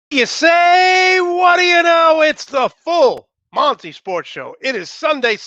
You say, what do you know? It's the full Monte Sports Show. It is Sunday,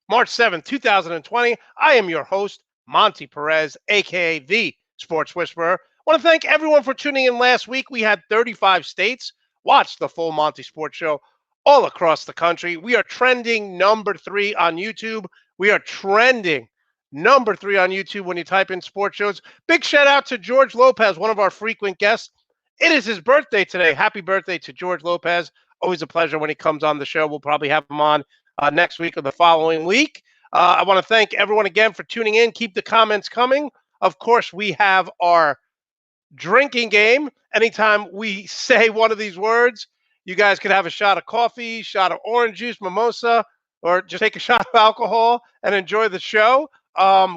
March 7th, 2020. I am your host, Monte Perez, a.k.a. the Sports Whisperer. I want to thank everyone for tuning in last week. We had 35 states watch the full Monte Sports Show all across the country. We are trending number 3 on YouTube. We are trending number 3 on YouTube when you type in sports shows. Big shout out to George Lopez, one of our frequent guests. It is his birthday today. Happy birthday to George Lopez. Always a pleasure when he comes on the show. We'll probably have him on next week or the following week. I want to thank everyone again for tuning in. Keep the comments coming. Of course, we have our drinking game. Anytime we say one of these words, you guys could have a shot of coffee, shot of orange juice, mimosa, or just take a shot of alcohol and enjoy the show.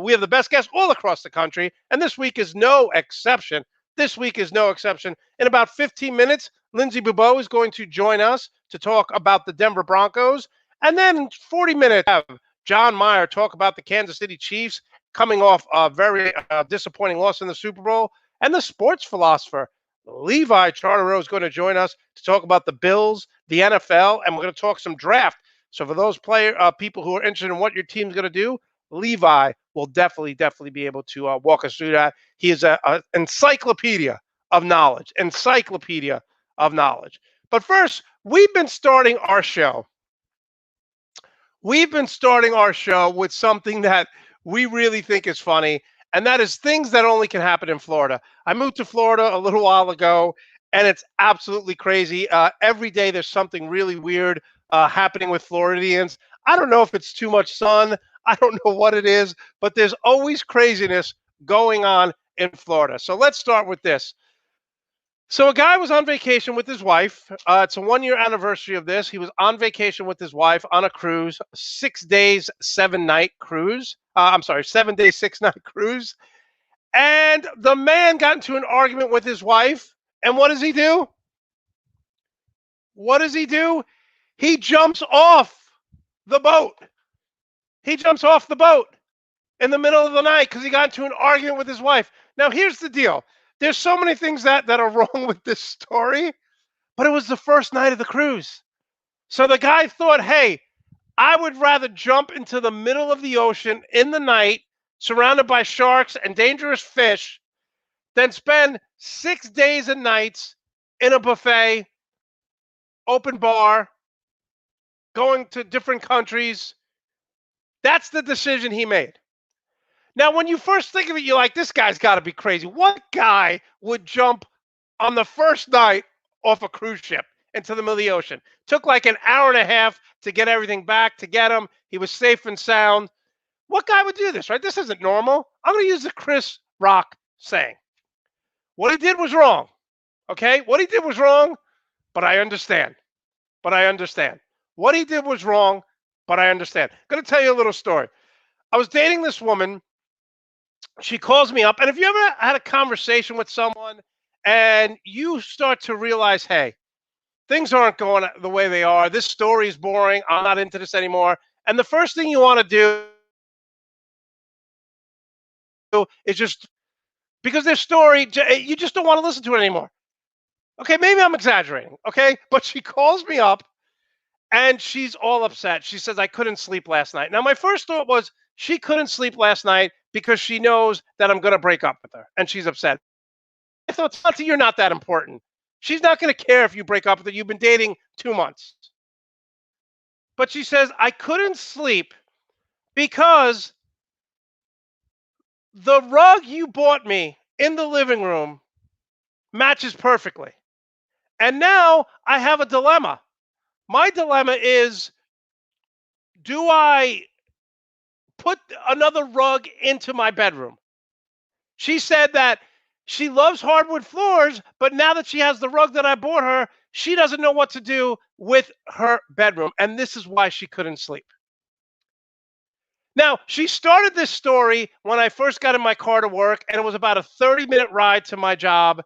We have the best guests all across the country, and this week is no exception. In about 15 minutes, Lindsay Boubou is going to join us to talk about the Denver Broncos. And then in 40 minutes, have John Meyer talk about the Kansas City Chiefs coming off a very disappointing loss in the Super Bowl. And the sports philosopher, Levi Chadarow, is going to join us to talk about the Bills, the NFL, and we're going to talk some draft. So for those people who are interested in what your team's going to do, Levi will definitely be able to walk us through that. He is an encyclopedia of knowledge. But first, we've been starting our show with something that we really think is funny, and that is things that only can happen in Florida. I moved to Florida a little while ago, and it's absolutely crazy. Every day there's something really weird happening with Floridians. I don't know if it's too much sun. I don't know what it is, but there's always craziness going on in Florida. So let's start with this. So a guy was on vacation with his wife. It's a 1-year anniversary of this. He was on vacation with his wife on a cruise, 6 days, 7-night cruise. 7 days, 6-night cruise. And the man got into an argument with his wife. And what does he do? He jumps off the boat. He jumps off the boat in the middle of the night because he got into an argument with his wife. Now, here's the deal. There's so many things that are wrong with this story, but it was the first night of the cruise. So the guy thought, hey, I would rather jump into the middle of the ocean in the night, surrounded by sharks and dangerous fish, than spend 6 days and nights in a buffet, open bar, going to different countries. That's the decision he made. Now, when you first think of it, you're like, this guy's got to be crazy. What guy would jump on the first night off a cruise ship into the middle of the ocean? Took like an hour and a half to get everything back, to get him. He was safe and sound. What guy would do this, right? This isn't normal. I'm going to use the Chris Rock saying. What he did was wrong, okay? What he did was wrong, but I understand. What he did was wrong, but I understand. I'm going to tell you a little story. I was dating this woman. She calls me up. And if you ever had a conversation with someone and you start to realize, hey, things aren't going the way they are. This story is boring. I'm not into this anymore. And the first thing you want to do is just, because their story, you just don't want to listen to it anymore. Okay, maybe I'm exaggerating, okay? But she calls me up. And she's all upset. She says, I couldn't sleep last night. Now, my first thought was she couldn't sleep last night because she knows that I'm going to break up with her. And she's upset. I thought, Santi, you're not that important. She's not going to care if you break up with her. You've been dating 2 months. But she says, I couldn't sleep because the rug you bought me in the living room matches perfectly. And now I have a dilemma. My dilemma is, do I put another rug into my bedroom? She said that She loves hardwood floors, but now that she has the rug that I bought her, she doesn't know what to do with her bedroom. And this is why she couldn't sleep. Now, she started this story when I first got in my car to work, and it was about a 30-minute ride to my job.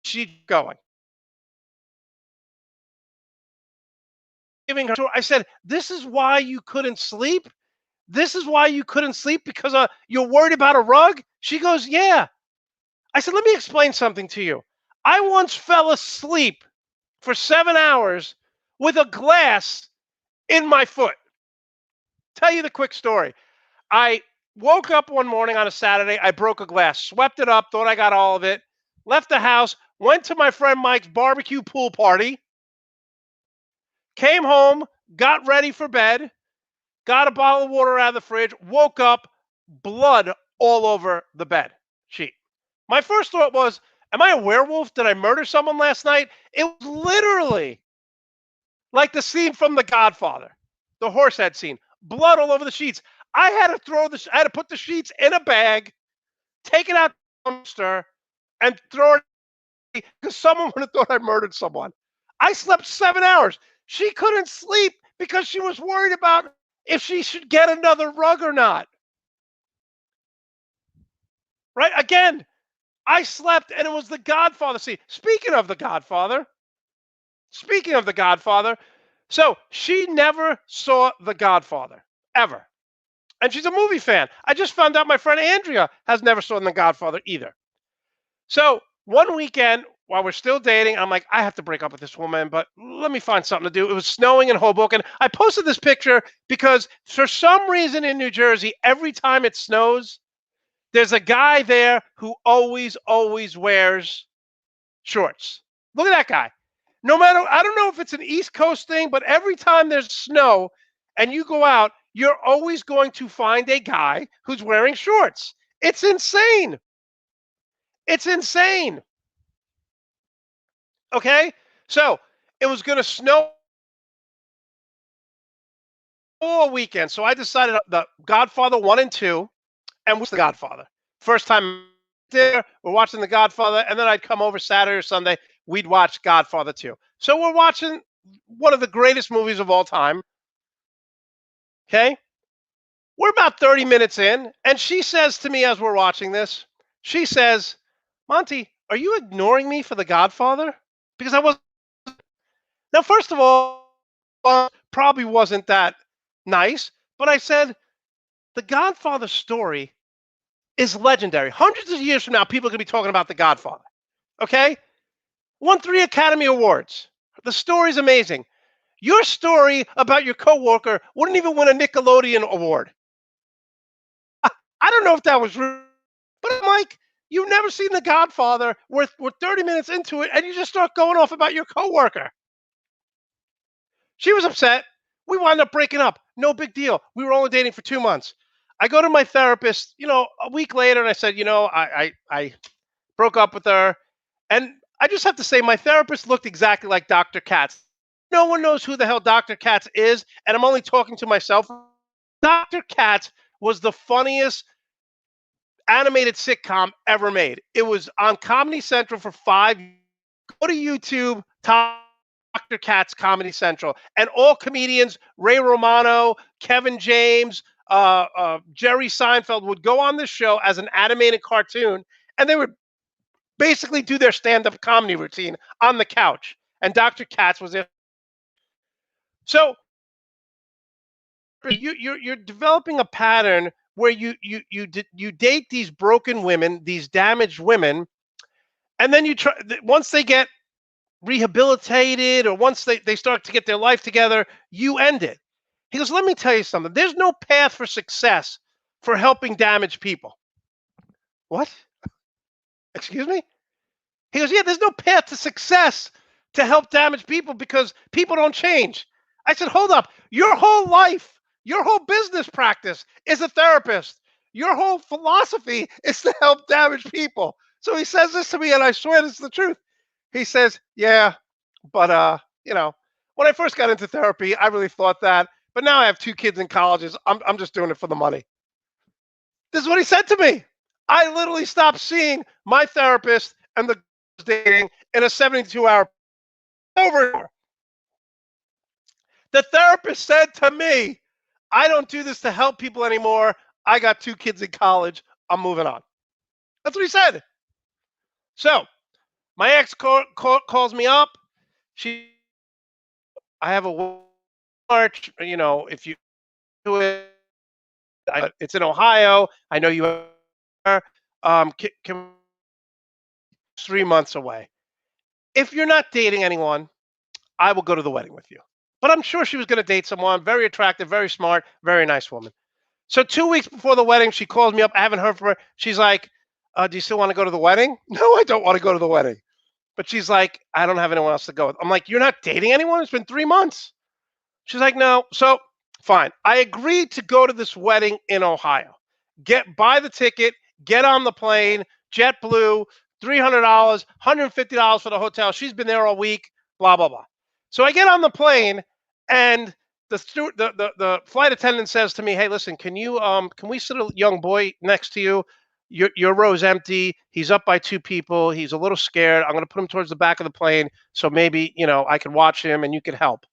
She's going. Giving her, I said, "This is why you couldn't sleep? This is why you couldn't sleep because you're worried about a rug?" She goes, "Yeah." I said, "Let me explain something to you. I once fell asleep for 7 hours with a glass in my foot." Tell you the quick story. I woke up one morning on a Saturday. I broke a glass, swept it up, thought I got all of it, left the house, went to my friend Mike's barbecue pool party, came home, got ready for bed, got a bottle of water out of the fridge, woke up, blood all over the bed sheet. My first thought was, am I a werewolf? Did I murder someone last night? It was literally like the scene from The Godfather, the horse head scene, blood all over the sheets. I had to put the sheets in a bag, take it out to the dumpster, and throw it because someone would have thought I murdered someone. I slept 7 hours. She couldn't sleep because she was worried about if she should get another rug or not. Right? Again, I slept and it was the Godfather scene. Speaking of the Godfather, so she never saw the Godfather ever. And she's a movie fan. I just found out my friend Andrea has never seen the Godfather either. So one weekend while we're still dating, I'm like, I have to break up with this woman, but let me find something to do. It was snowing in Hoboken. I posted this picture because for some reason in New Jersey, every time it snows, there's a guy there who always wears shorts. Look at that guy. No matter, I don't know if it's an East Coast thing, but every time there's snow and you go out, you're always going to find a guy who's wearing shorts. It's insane. It's insane. Okay? So it was going to snow all weekend. So I decided the Godfather 1 and 2 and what's the Godfather? First time there, we're watching The Godfather, and then I'd come over Saturday or Sunday, we'd watch Godfather 2. So we're watching one of the greatest movies of all time. Okay? We're about 30 minutes in, and she says to me as we're watching this, she says, "Monty, are you ignoring me for The Godfather?" Because I was now, first of all, probably wasn't that nice, but I said, The Godfather story is legendary. Hundreds of years from now, people are going to be talking about The Godfather. Okay? Won 3 Academy Awards. The story's amazing. Your story about your coworker wouldn't even win a Nickelodeon award. I don't know if that was real, but I'm like, you've never seen The Godfather. We're 30 minutes into it, and you just start going off about your coworker. She was upset. We wound up breaking up. No big deal. We were only dating for 2 months. I go to my therapist, a week later, and I said, I broke up with her. And I just have to say, my therapist looked exactly like Dr. Katz. No one knows who the hell Dr. Katz is, and I'm only talking to myself. Dr. Katz was the funniest animated sitcom ever made. It was on Comedy Central for 5 years. Go to YouTube, Dr. Katz Comedy Central, and all comedians, Ray Romano, Kevin James, Jerry Seinfeld, would go on this show as an animated cartoon, and they would basically do their stand-up comedy routine on the couch. And Dr. Katz was there. So you're developing a pattern where you date these broken women, these damaged women, and then you try, once they get rehabilitated or once they start to get their life together, you end it. He goes, let me tell you something. There's no path for success for helping damaged people. What? Excuse me? He goes, yeah, there's no path to success to help damaged people because people don't change. I said, hold up. Your whole life, your whole business practice is a therapist. Your whole philosophy is to help damaged people. So he says this to me, and I swear this is the truth. He says, yeah, but, when I first got into therapy, I really thought that. But now I have 2 kids in colleges. I'm just doing it for the money. This is what he said to me. I literally stopped seeing my therapist and the girl I was dating in a 72-hour over. The therapist said to me, I don't do this to help people anymore. I got 2 kids in college. I'm moving on. That's what he said. So my ex calls me up. She, I have a March. If you do it, it's in Ohio. I know you are. Can 3 months away. If you're not dating anyone, I will go to the wedding with you. But I'm sure she was going to date someone very attractive, very smart, very nice woman. So 2 weeks before the wedding, she calls me up. I haven't heard from her. She's like, "Do you still want to go to the wedding?" No, I don't want to go to the wedding. But she's like, "I don't have anyone else to go with." I'm like, "You're not dating anyone? It's been 3 months." She's like, "No." So fine. I agreed to go to this wedding in Ohio. Buy the ticket, get on the plane, JetBlue, $300, $150 for the hotel. She's been there all week, blah, blah, blah. So I get on the plane and the flight attendant says to me, "Hey, listen, can we sit a young boy next to you? Your row's empty. He's up by 2 people. He's a little scared. I'm gonna put him towards the back of the plane, so maybe I can watch him and you can help."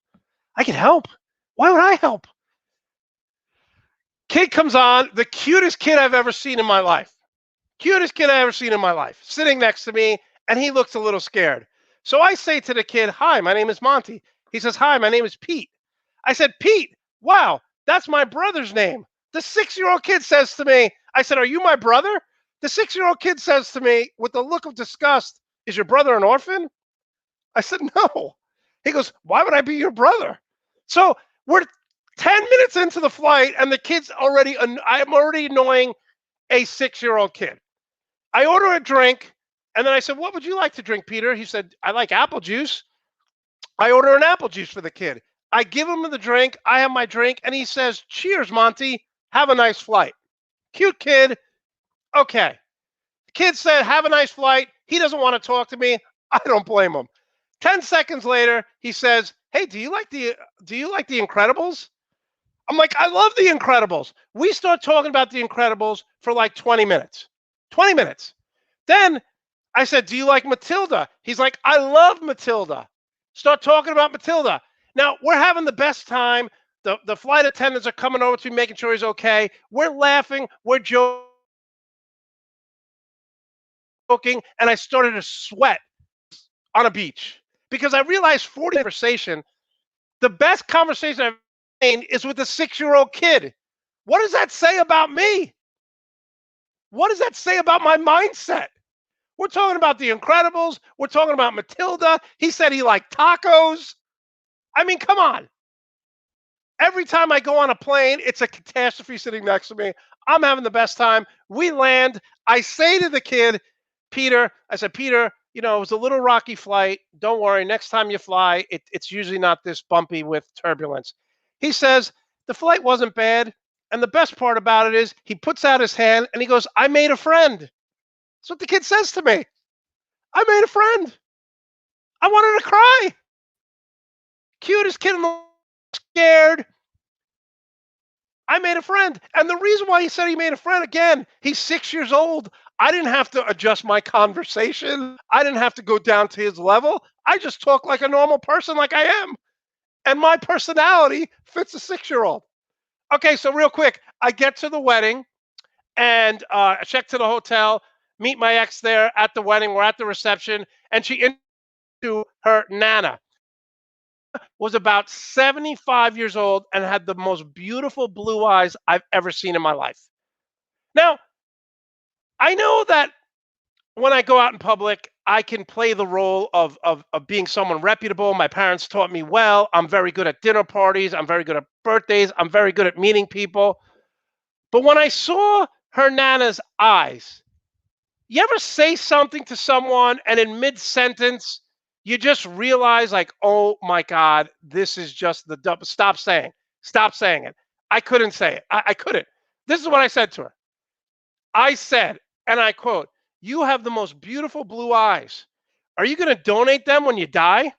I can help. Why would I help? Kid comes on, the cutest kid I've ever seen in my life. Cutest kid I ever seen in my life, sitting next to me, and he looks a little scared. So I say to the kid, "Hi, my name is Monte." He says, "Hi, my name is Pete." I said, "Pete, wow, that's my brother's name." The 6-year-old kid says to me, I said, "Are you my brother?" The 6-year-old kid says to me with a look of disgust, "Is your brother an orphan?" I said, "No." He goes, "Why would I be your brother?" So we're 10 minutes into the flight, and the kid's already, I'm already annoying a 6-year-old kid. I order a drink, and then I said, "What would you like to drink, Peter?" He said, "I like apple juice." I order an apple juice for the kid. I give him the drink. I have my drink, and he says, "Cheers, Monty. Have a nice flight." Cute kid. Okay. The kid said, "Have a nice flight." He doesn't want to talk to me. I don't blame him. 10 seconds later, he says, "Hey, do you like the Incredibles?" I'm like, "I love the Incredibles." We start talking about the Incredibles for like 20 minutes. 20 minutes. Then I said, "Do you like Matilda?" He's like, "I love Matilda." Start talking about Matilda. Now we're having the best time. The flight attendants are coming over to me, making sure he's okay. We're laughing, we're joking, and I started to sweat on a beach because I realized 40 conversation, the best conversation I've had is with a 6-year-old kid. What does that say about me? What does that say about my mindset? We're talking about the Incredibles. We're talking about Matilda. He said he liked tacos. I mean, come on. Every time I go on a plane, it's a catastrophe sitting next to me. I'm having the best time. We land. I say to the kid, "Peter," I said, "Peter, it was a little rocky flight. Don't worry. Next time you fly, it's usually not this bumpy with turbulence." He says, "The flight wasn't bad. And the best part about it is he puts out his hand and he goes, 'I made a friend.'" That's what the kid says to me. "I made a friend." I wanted to cry. Cutest kid in the world, scared. I made a friend. And the reason why he said he made a friend, again, he's 6 years old. I didn't have to adjust my conversation. I didn't have to go down to his level. I just talk like a normal person, like I am. And my personality fits a 6-year-old. Okay, so real quick, I get to the wedding and I check to the hotel, meet my ex there at the wedding. We're at the reception, and she introduced her nana. Was about 75 years old and had the most beautiful blue eyes I've ever seen in my life. Now, I know that when I go out in public, I can play the role of being someone reputable. My parents taught me well. I'm very good at dinner parties. I'm very good at birthdays. I'm very good at meeting people. But when I saw her nana's eyes, you ever say something to someone and in mid sentence, you just realize, like, "Oh my God, this is just the dump." Stop saying, stop saying it. I couldn't say it. I couldn't. This is what I said to her. I said, and I quote, "You have the most beautiful blue eyes. Are you going to donate them when you die?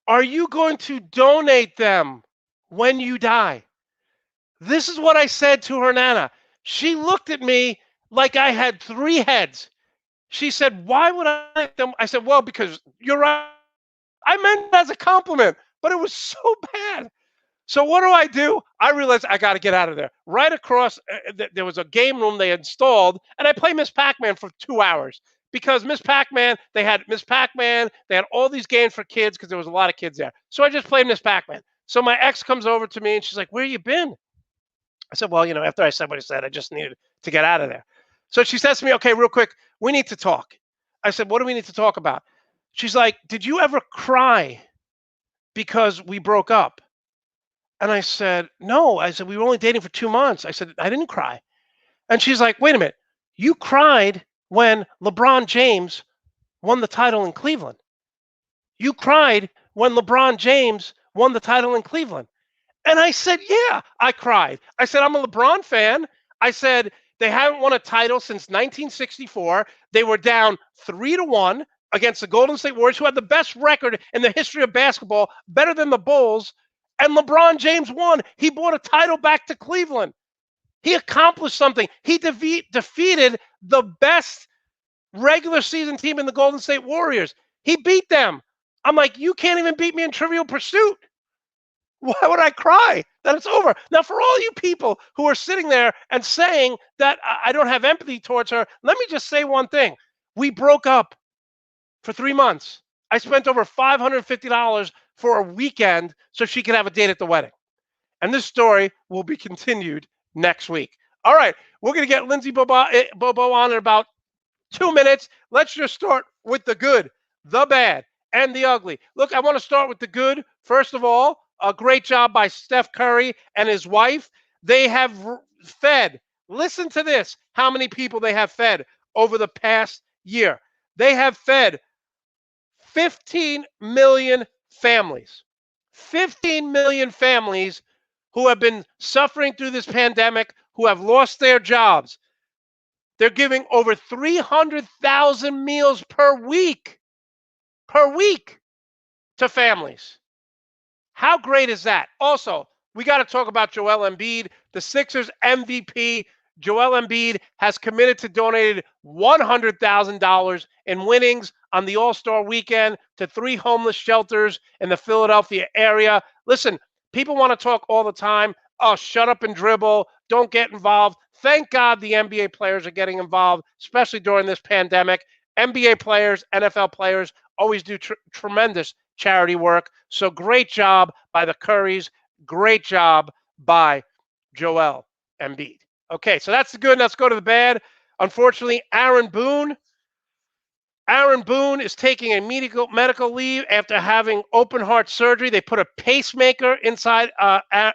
Are you going to donate them when you die?" This is what I said to her nana. She looked at me like I had three heads. She said, "Why would I like them?" I said, "Well, because you're right." I meant it as a compliment, but it was so bad. So what do? I realized I got to get out of there. Right across, there was a game room they installed, and I played Miss Pac-Man for 2 hours because Miss Pac-Man, they had Miss Pac-Man, they had all these games for kids because there was a lot of kids there. So I just played Miss Pac-Man. So my ex comes over to me and she's like, "Where you been?" I said, "Well, after I said what I said, I just needed to get out of there." So she says to me, "Okay, real quick, we need to talk." I said, "What do we need to talk about?" She's like, "Did you ever cry because we broke up?" And I said, "No." I said, "We were only dating for 2 months." I said, "I didn't cry." And she's like, "Wait a minute. You cried when LeBron James won the title in Cleveland. You cried when LeBron James won the title in Cleveland." And I said, "Yeah, I cried." I said, "I'm a LeBron fan." I said, "They haven't won a title since 1964. They were down 3-1 against the Golden State Warriors, who had the best record in the history of basketball, better than the Bulls. And LeBron James won. He brought a title back to Cleveland. He accomplished something. He defeated the best regular season team in the Golden State Warriors. He beat them." I'm like, "You can't even beat me in Trivial Pursuit. Why would I cry that it's over?" Now, for all you people who are sitting there and saying that I don't have empathy towards her, let me just say one thing. We broke up for 3 months. I spent over $550 for a weekend so she could have a date at the wedding. And this story will be continued next week. All right, we're going to get Lindsay Bobo on in about 2 minutes. Let's just start with the good, the bad, and the ugly. Look, I want to start with the good. First of all, a great job by Steph Curry and his wife. They have fed, listen to this, how many people they have fed over the past year. They have fed 15 million families. 15 million families who have been suffering through this pandemic, who have lost their jobs. They're giving over 300,000 meals per week to families. How great is that? Also, we got to talk about Joel Embiid, the Sixers MVP. Joel Embiid has committed to donating $100,000 in winnings on the All-Star weekend to 3 homeless shelters in the Philadelphia area. Listen, people want to talk all the time. "Oh, shut up and dribble. Don't get involved." Thank God the NBA players are getting involved, especially during this pandemic. NBA players, NFL players always do tremendous charity work. So great job by the Currys. Great job by Joel Embiid. Okay, so that's the good. Let's go to the bad. Unfortunately, Aaron Boone is taking a medical leave after having open heart surgery. They put a pacemaker inside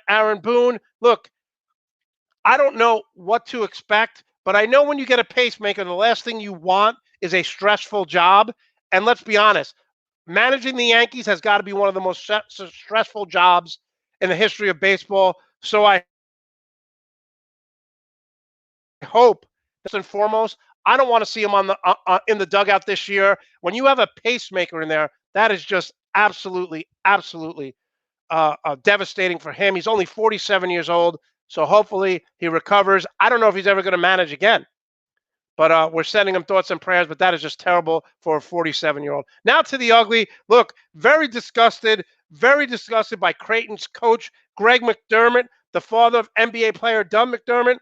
Aaron Boone. Look, I don't know what to expect, but I know when you get a pacemaker, the last thing you want is a stressful job. And let's be honest, managing the Yankees has got to be one of the most stressful jobs in the history of baseball. So I hope, first and foremost, I don't want to see him in the dugout this year. When you have a pacemaker in there, that is just absolutely, absolutely devastating for him. He's only 47 years old, so hopefully he recovers. I don't know if he's ever going to manage again, but we're sending him thoughts and prayers. But that is just terrible for a 47-year-old. Now to the ugly. Look, very disgusted by Creighton's coach, Greg McDermott, the father of NBA player Doug McDermott.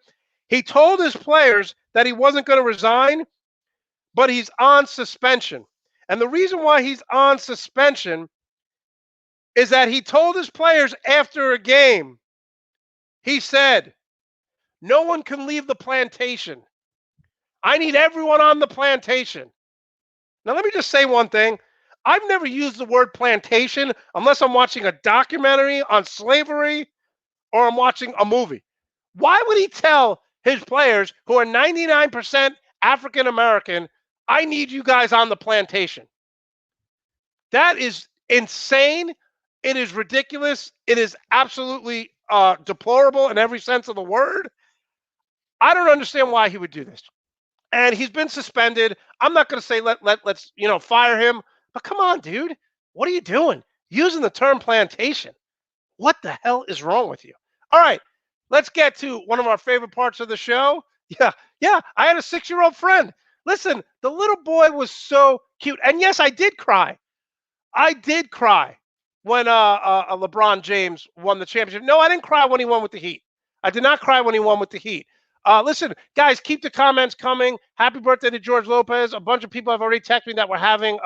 He told his players that he wasn't going to resign, but he's on suspension. And the reason why he's on suspension is that he told his players after a game, he said, "No one can leave the plantation. I need everyone on the plantation." Now, let me just say one thing. I've never used the word plantation unless I'm watching a documentary on slavery or I'm watching a movie. Why would he tell his players who are 99% African American, "I need you guys on the plantation"? That is insane. It is ridiculous. It is absolutely deplorable in every sense of the word. I don't understand why he would do this. And he's been suspended. I'm not going to say let's fire him, but come on, dude, what are you doing? Using the term plantation. What the hell is wrong with you? All right, let's get to one of our favorite parts of the show. Yeah. I had a 6-year-old friend. Listen, the little boy was so cute. And yes, I did cry. I did cry when LeBron James won the championship. No, I didn't cry when he won with the Heat. I did not cry when he won with the Heat. Listen, guys, keep the comments coming. Happy birthday to George Lopez. A bunch of people have already texted me that we're having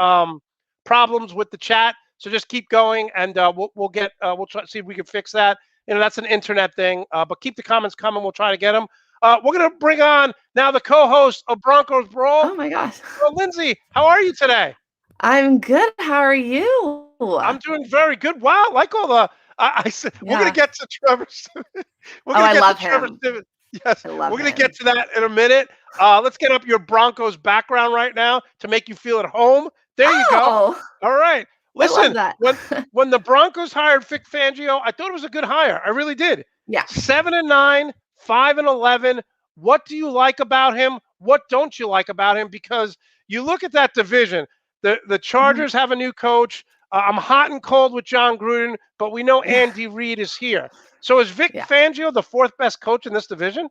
problems with the chat. So just keep going, and we'll try to see if we can fix that. That's an internet thing. But keep the comments coming. We'll try to get them. We're gonna bring on now the co-host of Broncos Brawl. Oh my gosh. Lindsay, how are you today? I'm good. How are you? I'm doing very good. Wow, like all the I said, we're gonna get to Trevor. I love him. Yes, we're gonna get to that in a minute. Let's get up your Broncos background right now to make you feel at home. There you go. All right. Listen, when the Broncos hired Vic Fangio, I thought it was a good hire. I really did. Yeah. 7-9, 5-11. What do you like about him? What don't you like about him? Because you look at that division. The Chargers have a new coach. I'm hot and cold with John Gruden, but we know Andy Reid is here. So is Vic Fangio the fourth best coach in this division?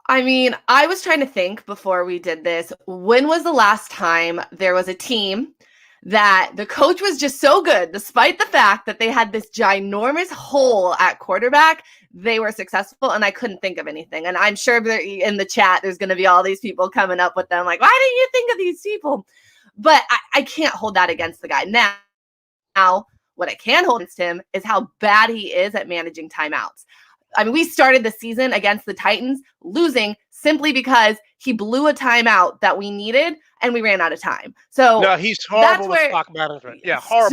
I mean, I was trying to think before we did this. When was the last time there was a team that the coach was just so good, despite the fact that they had this ginormous hole at quarterback, they were successful, and I couldn't think of anything. And I'm sure in the chat, there's going to be all these people coming up with them like, why didn't you think of these people? But I can't hold that against the guy. Now, what I can hold against him is how bad he is at managing timeouts. I mean, we started the season against the Titans losing simply because he blew a timeout that we needed and we ran out of time. So no, he's horrible with clock management. Yeah, horrible.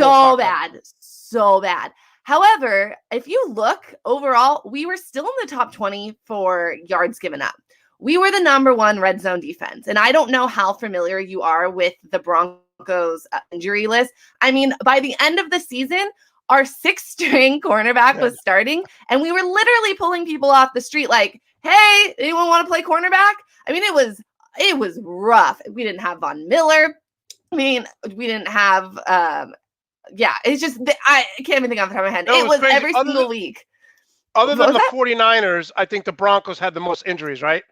So bad. However, if you look overall, we were still in the top 20 for yards given up. We were the number one red zone defense. And I don't know how familiar you are with the Broncos injury list. I mean, by the end of the season, our sixth-string cornerback was starting, and we were literally pulling people off the street like, hey, anyone want to play cornerback? I mean, it was rough. We didn't have Von Miller. I mean, we didn't have it's just I can't even think off the top of my head. It was crazy. Every single week. Other than the 49ers, I think the Broncos had the most injuries, right?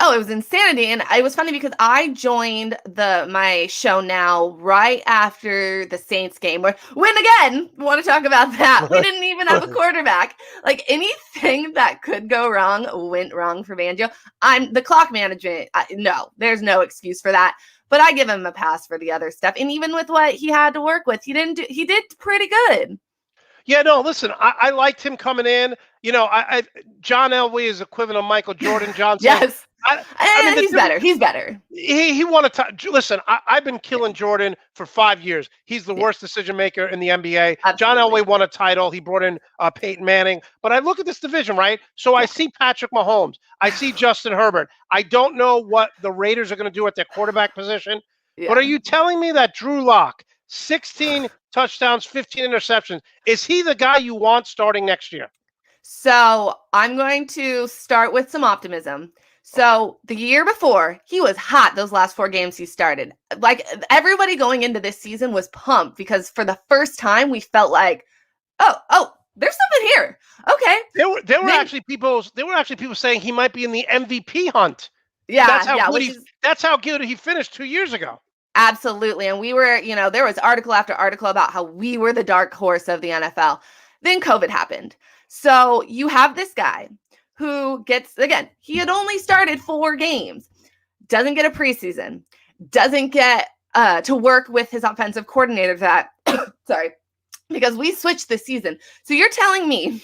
Oh, it was insanity. And it was funny because I joined my show now right after the Saints game when again, we want to talk about that. We didn't even have a quarterback. Like anything that could go wrong went wrong for Fangio. The clock management. No, there's no excuse for that. But I give him a pass for the other stuff. And even with what he had to work with, he did pretty good. Yeah, no, listen, I liked him coming in. John Elway is equivalent of Michael Jordan. Johnson. Yes. He's better. He's better. He won a time. Listen, I've been killing Jordan for 5 years. He's the worst decision maker in the NBA. Absolutely. John Elway won a title. He brought in Peyton Manning. But I look at this division, right? So I see Patrick Mahomes. I see Justin Herbert. I don't know what the Raiders are going to do at their quarterback position. Yeah. But are you telling me that Drew Lock, 16 touchdowns, 15 interceptions, is he the guy you want starting next year? So I'm going to start with some optimism. So the year before, he was hot those last 4 games he started. Like everybody going into this season was pumped because for the first time we felt like, oh, there's something here. Okay. There were actually people saying he might be in the MVP hunt. Yeah, that's how good he finished 2 years ago. Absolutely. And we were, there was article after article about how we were the dark horse of the NFL. Then COVID happened. So you have this guy who gets, again, he had only started 4 games, doesn't get a preseason, doesn't get to work with his offensive coordinator because we switched this season. So you're telling me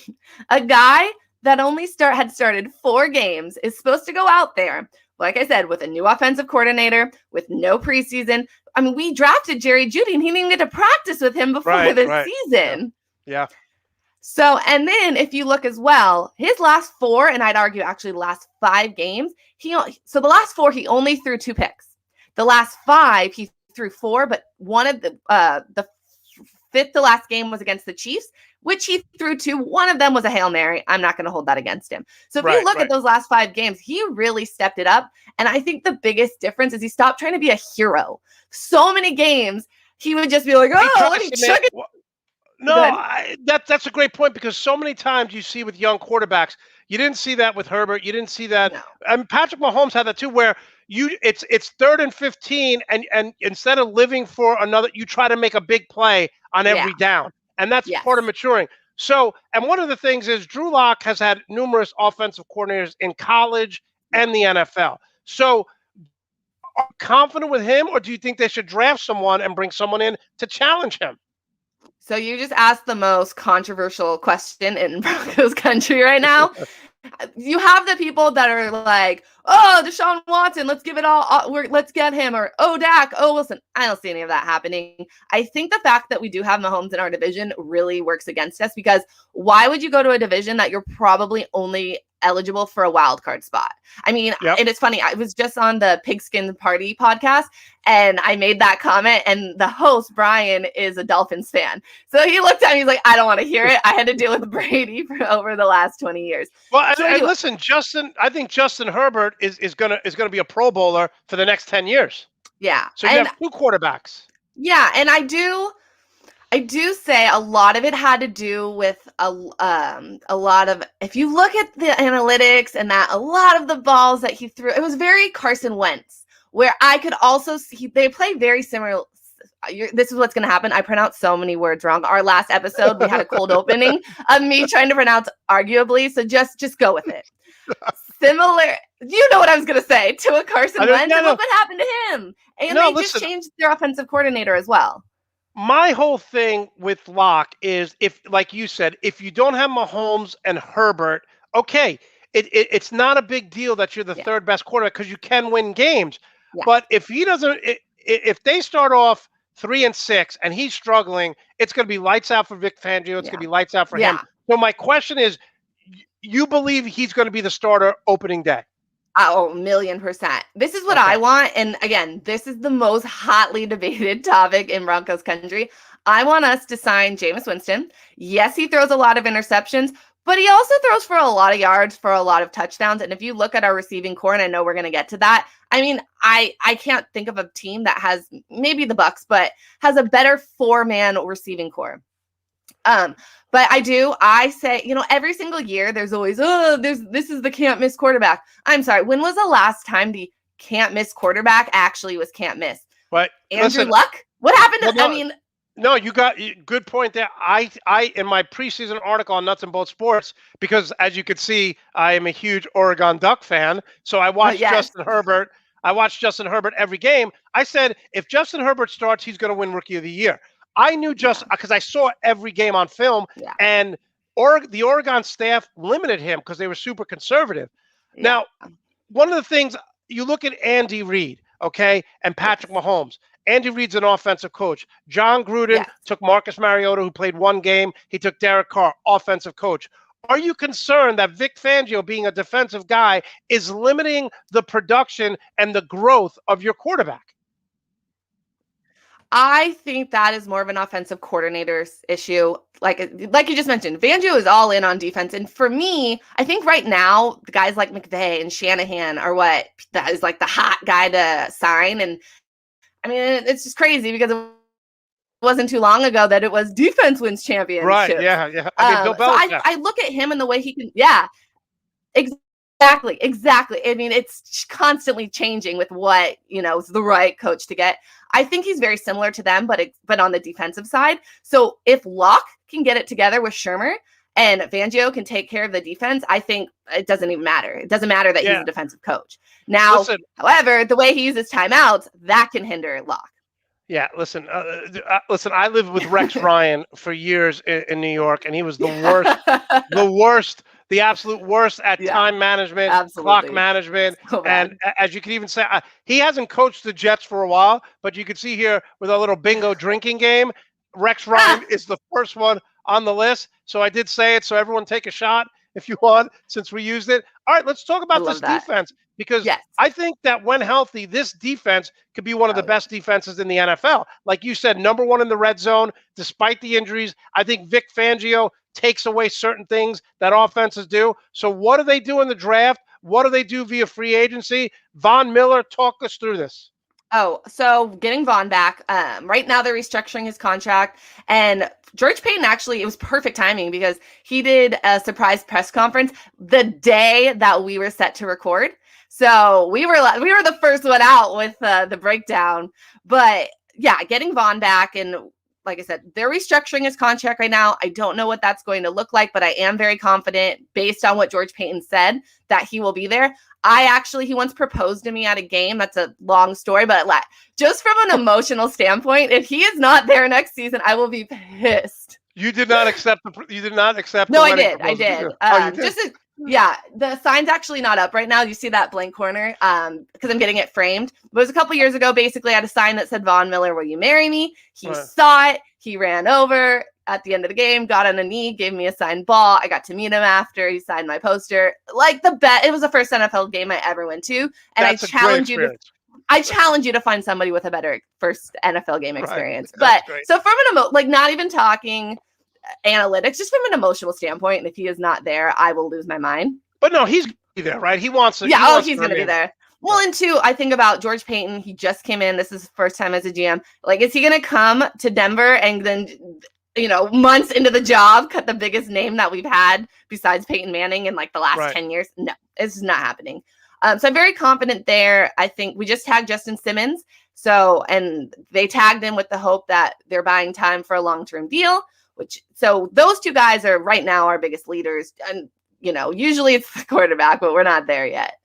a guy that only had started 4 games is supposed to go out there, like I said, with a new offensive coordinator, with no preseason. I mean, we drafted Jerry Jeudy and he didn't even get to practice with him before the season. Yeah. So, and then if you look as well, his last 4, and I'd argue actually the last 5 games, the last 4, he only threw 2 picks. The last 5, he threw 4, but one of the 5th to last game was against the Chiefs, which he threw 2. One of them was a Hail Mary. I'm not going to hold that against him. So if you look at those last 5 games, he really stepped it up. And I think the biggest difference is he stopped trying to be a hero. So many games, he would just be like, let me chuck it. No, that's a great point because so many times you see with young quarterbacks, You didn't see that with Herbert. You didn't see that. No. And Patrick Mahomes had that too, where it's 3rd and 15, and instead of living for another, you try to make a big play on Yeah. every down, and that's Yes. part of maturing. So, and one of the things is Drew Lock has had numerous offensive coordinators in college and the NFL. So, are you confident with him, or do you think they should draft someone and bring someone in to challenge him? So you just asked the most controversial question in Broncos country right now. You have the people that are like, oh, Deshaun Watson, let's give it all. Let's get him. Or, oh, Dak. Oh, listen, I don't see any of that happening. I think the fact that we do have Mahomes in our division really works against us, because why would you go to a division that you're probably only eligible for a wild card spot? I mean, And it's funny. I was just on the Pigskin Party podcast, and I made that comment, and the host, Brian, is a Dolphins fan. So he looked at me, he's like, I don't want to hear it. I had to deal with Brady for over the last 20 years. Well, and listen, I think Justin Herbert is gonna be a Pro Bowler for the next 10 years. Yeah. So you have 2 quarterbacks. Yeah, and I do say a lot of it had to do with a lot of, if you look at the analytics and that a lot of the balls that he threw, it was very Carson Wentz, where I could also see they play very similar. This is what's going to happen. I pronounce so many words wrong. Our last episode, we had a cold opening of me trying to pronounce arguably. So just go with it. Similar, you know what I was going to say, to a Carson Wentz. And look what happened to him. And they just changed their offensive coordinator as well. My whole thing with Locke is, if, like you said, if you don't have Mahomes and Herbert, okay, it's not a big deal that you're the 3rd best quarterback, because you can win games. Yeah. But if he doesn't, if they start off 3-6 and he's struggling, it's going to be lights out for Vic Fangio. It's going to be lights out for him. So my question is, you believe he's going to be the starter opening day? Oh, 1,000,000%. This is what I want. And again, this is the most hotly debated topic in Broncos country. I want us to sign Jameis Winston. Yes, he throws a lot of interceptions, but he also throws for a lot of yards, for a lot of touchdowns. And if you look at our receiving core, and I know we're going to get to that, I mean, I can't think of a team that has, maybe the Bucs, but has a better 4-man receiving core. But I say, every single year there's always, this is the can't miss quarterback. I'm sorry. When was the last time the can't miss quarterback actually was can't miss? But Andrew Luck? What happened to, No, you got good point there. I in my preseason article on Nuts and Bolts Sports, because as you could see, I am a huge Oregon Duck fan. So I watched Justin Herbert. I watched Justin Herbert every game. I said, if Justin Herbert starts, he's going to win Rookie of the Year. I knew because I saw every game on film, and the Oregon staff limited him because they were super conservative. Now, one of the things, you look at Andy Reid, okay, and Patrick Mahomes. Andy Reid's an offensive coach. John Gruden took Marcus Mariota, who played 1 game. He took Derek Carr, offensive coach. Are you concerned that Vic Fangio, being a defensive guy, is limiting the production and the growth of your quarterback? I think that is more of an offensive coordinator's issue. Like you just mentioned, Fangio is all in on defense. And for me, I think right now, the guys like McVay and Shanahan are that is like the hot guy to sign. And I mean, it's just crazy because it wasn't too long ago that it was defense wins championships. Right, yeah. I mean, Bill Belichick. So I look at him and the way he can, Exactly. I mean, it's constantly changing with what, is the right coach to get. I think he's very similar to them, but on the defensive side. So if Locke can get it together with Shermer and Fangio can take care of the defense, I think it doesn't even matter. It doesn't matter that he's a defensive coach. Now, however, the way he uses timeouts, that can hinder Locke. Yeah, listen. I lived with Rex Ryan for years in New York, and he was the worst, the absolute worst at time management, clock management, and as you can even say, he hasn't coached the Jets for a while, but you can see here with a little bingo drinking game, Rex Ryan is the first one on the list. So I did say it, so everyone take a shot if you want, since we used it. All right, let's talk about this defense, because I think that when healthy, this defense could be one of the best defenses in the NFL. Like you said, #1 in the red zone, despite the injuries. I think Vic Fangio takes away certain things that offenses do. So what do they do in the draft? What do they do via free agency? Von Miller, talk us through this. Oh, so getting Vaughn back. Right now they're restructuring his contract, and George Payton actually, it was perfect timing because he did a surprise press conference the day that we were set to record. So we were the first one out with the breakdown. But yeah, getting Vaughn back, and like I said, they're restructuring his contract right now. I don't know what that's going to look like, but I am very confident based on what George Payton said that he will be there. He once proposed to me at a game. That's a long story, but just from an emotional standpoint, if he is not there next season, I will be pissed. You did not accept No, the I wedding did. proposal, I did. you? Oh, you did? Yeah, the sign's actually not up right now. You see that blank corner because I'm getting it framed. It was a couple years ago. Basically, I had a sign that said, Von Miller, will you marry me? He saw it. He ran over at the end of the game, got on a knee, gave me a signed ball. I got to meet him after. He signed my poster. Like it was the first NFL game I ever went to. And I challenge you to find somebody with a better first NFL game experience. Right. But so from not even talking analytics, just from an emotional standpoint, and if he is not there, I will lose my mind. But no, he's going to be there, right? He wants to. Yeah, he's going to be there. Well, and two, I think about George Payton. He just came in. This is his first time as a GM. Like, is he going to come to Denver and then, months into the job, cut the biggest name that we've had besides Peyton Manning in like the last 10 years? No, it's not happening. So I'm very confident there. I think we just tagged Justin Simmons. And they tagged him with the hope that they're buying time for a long-term deal. So those two guys are right now our biggest leaders. And, usually it's the quarterback, but we're not there yet.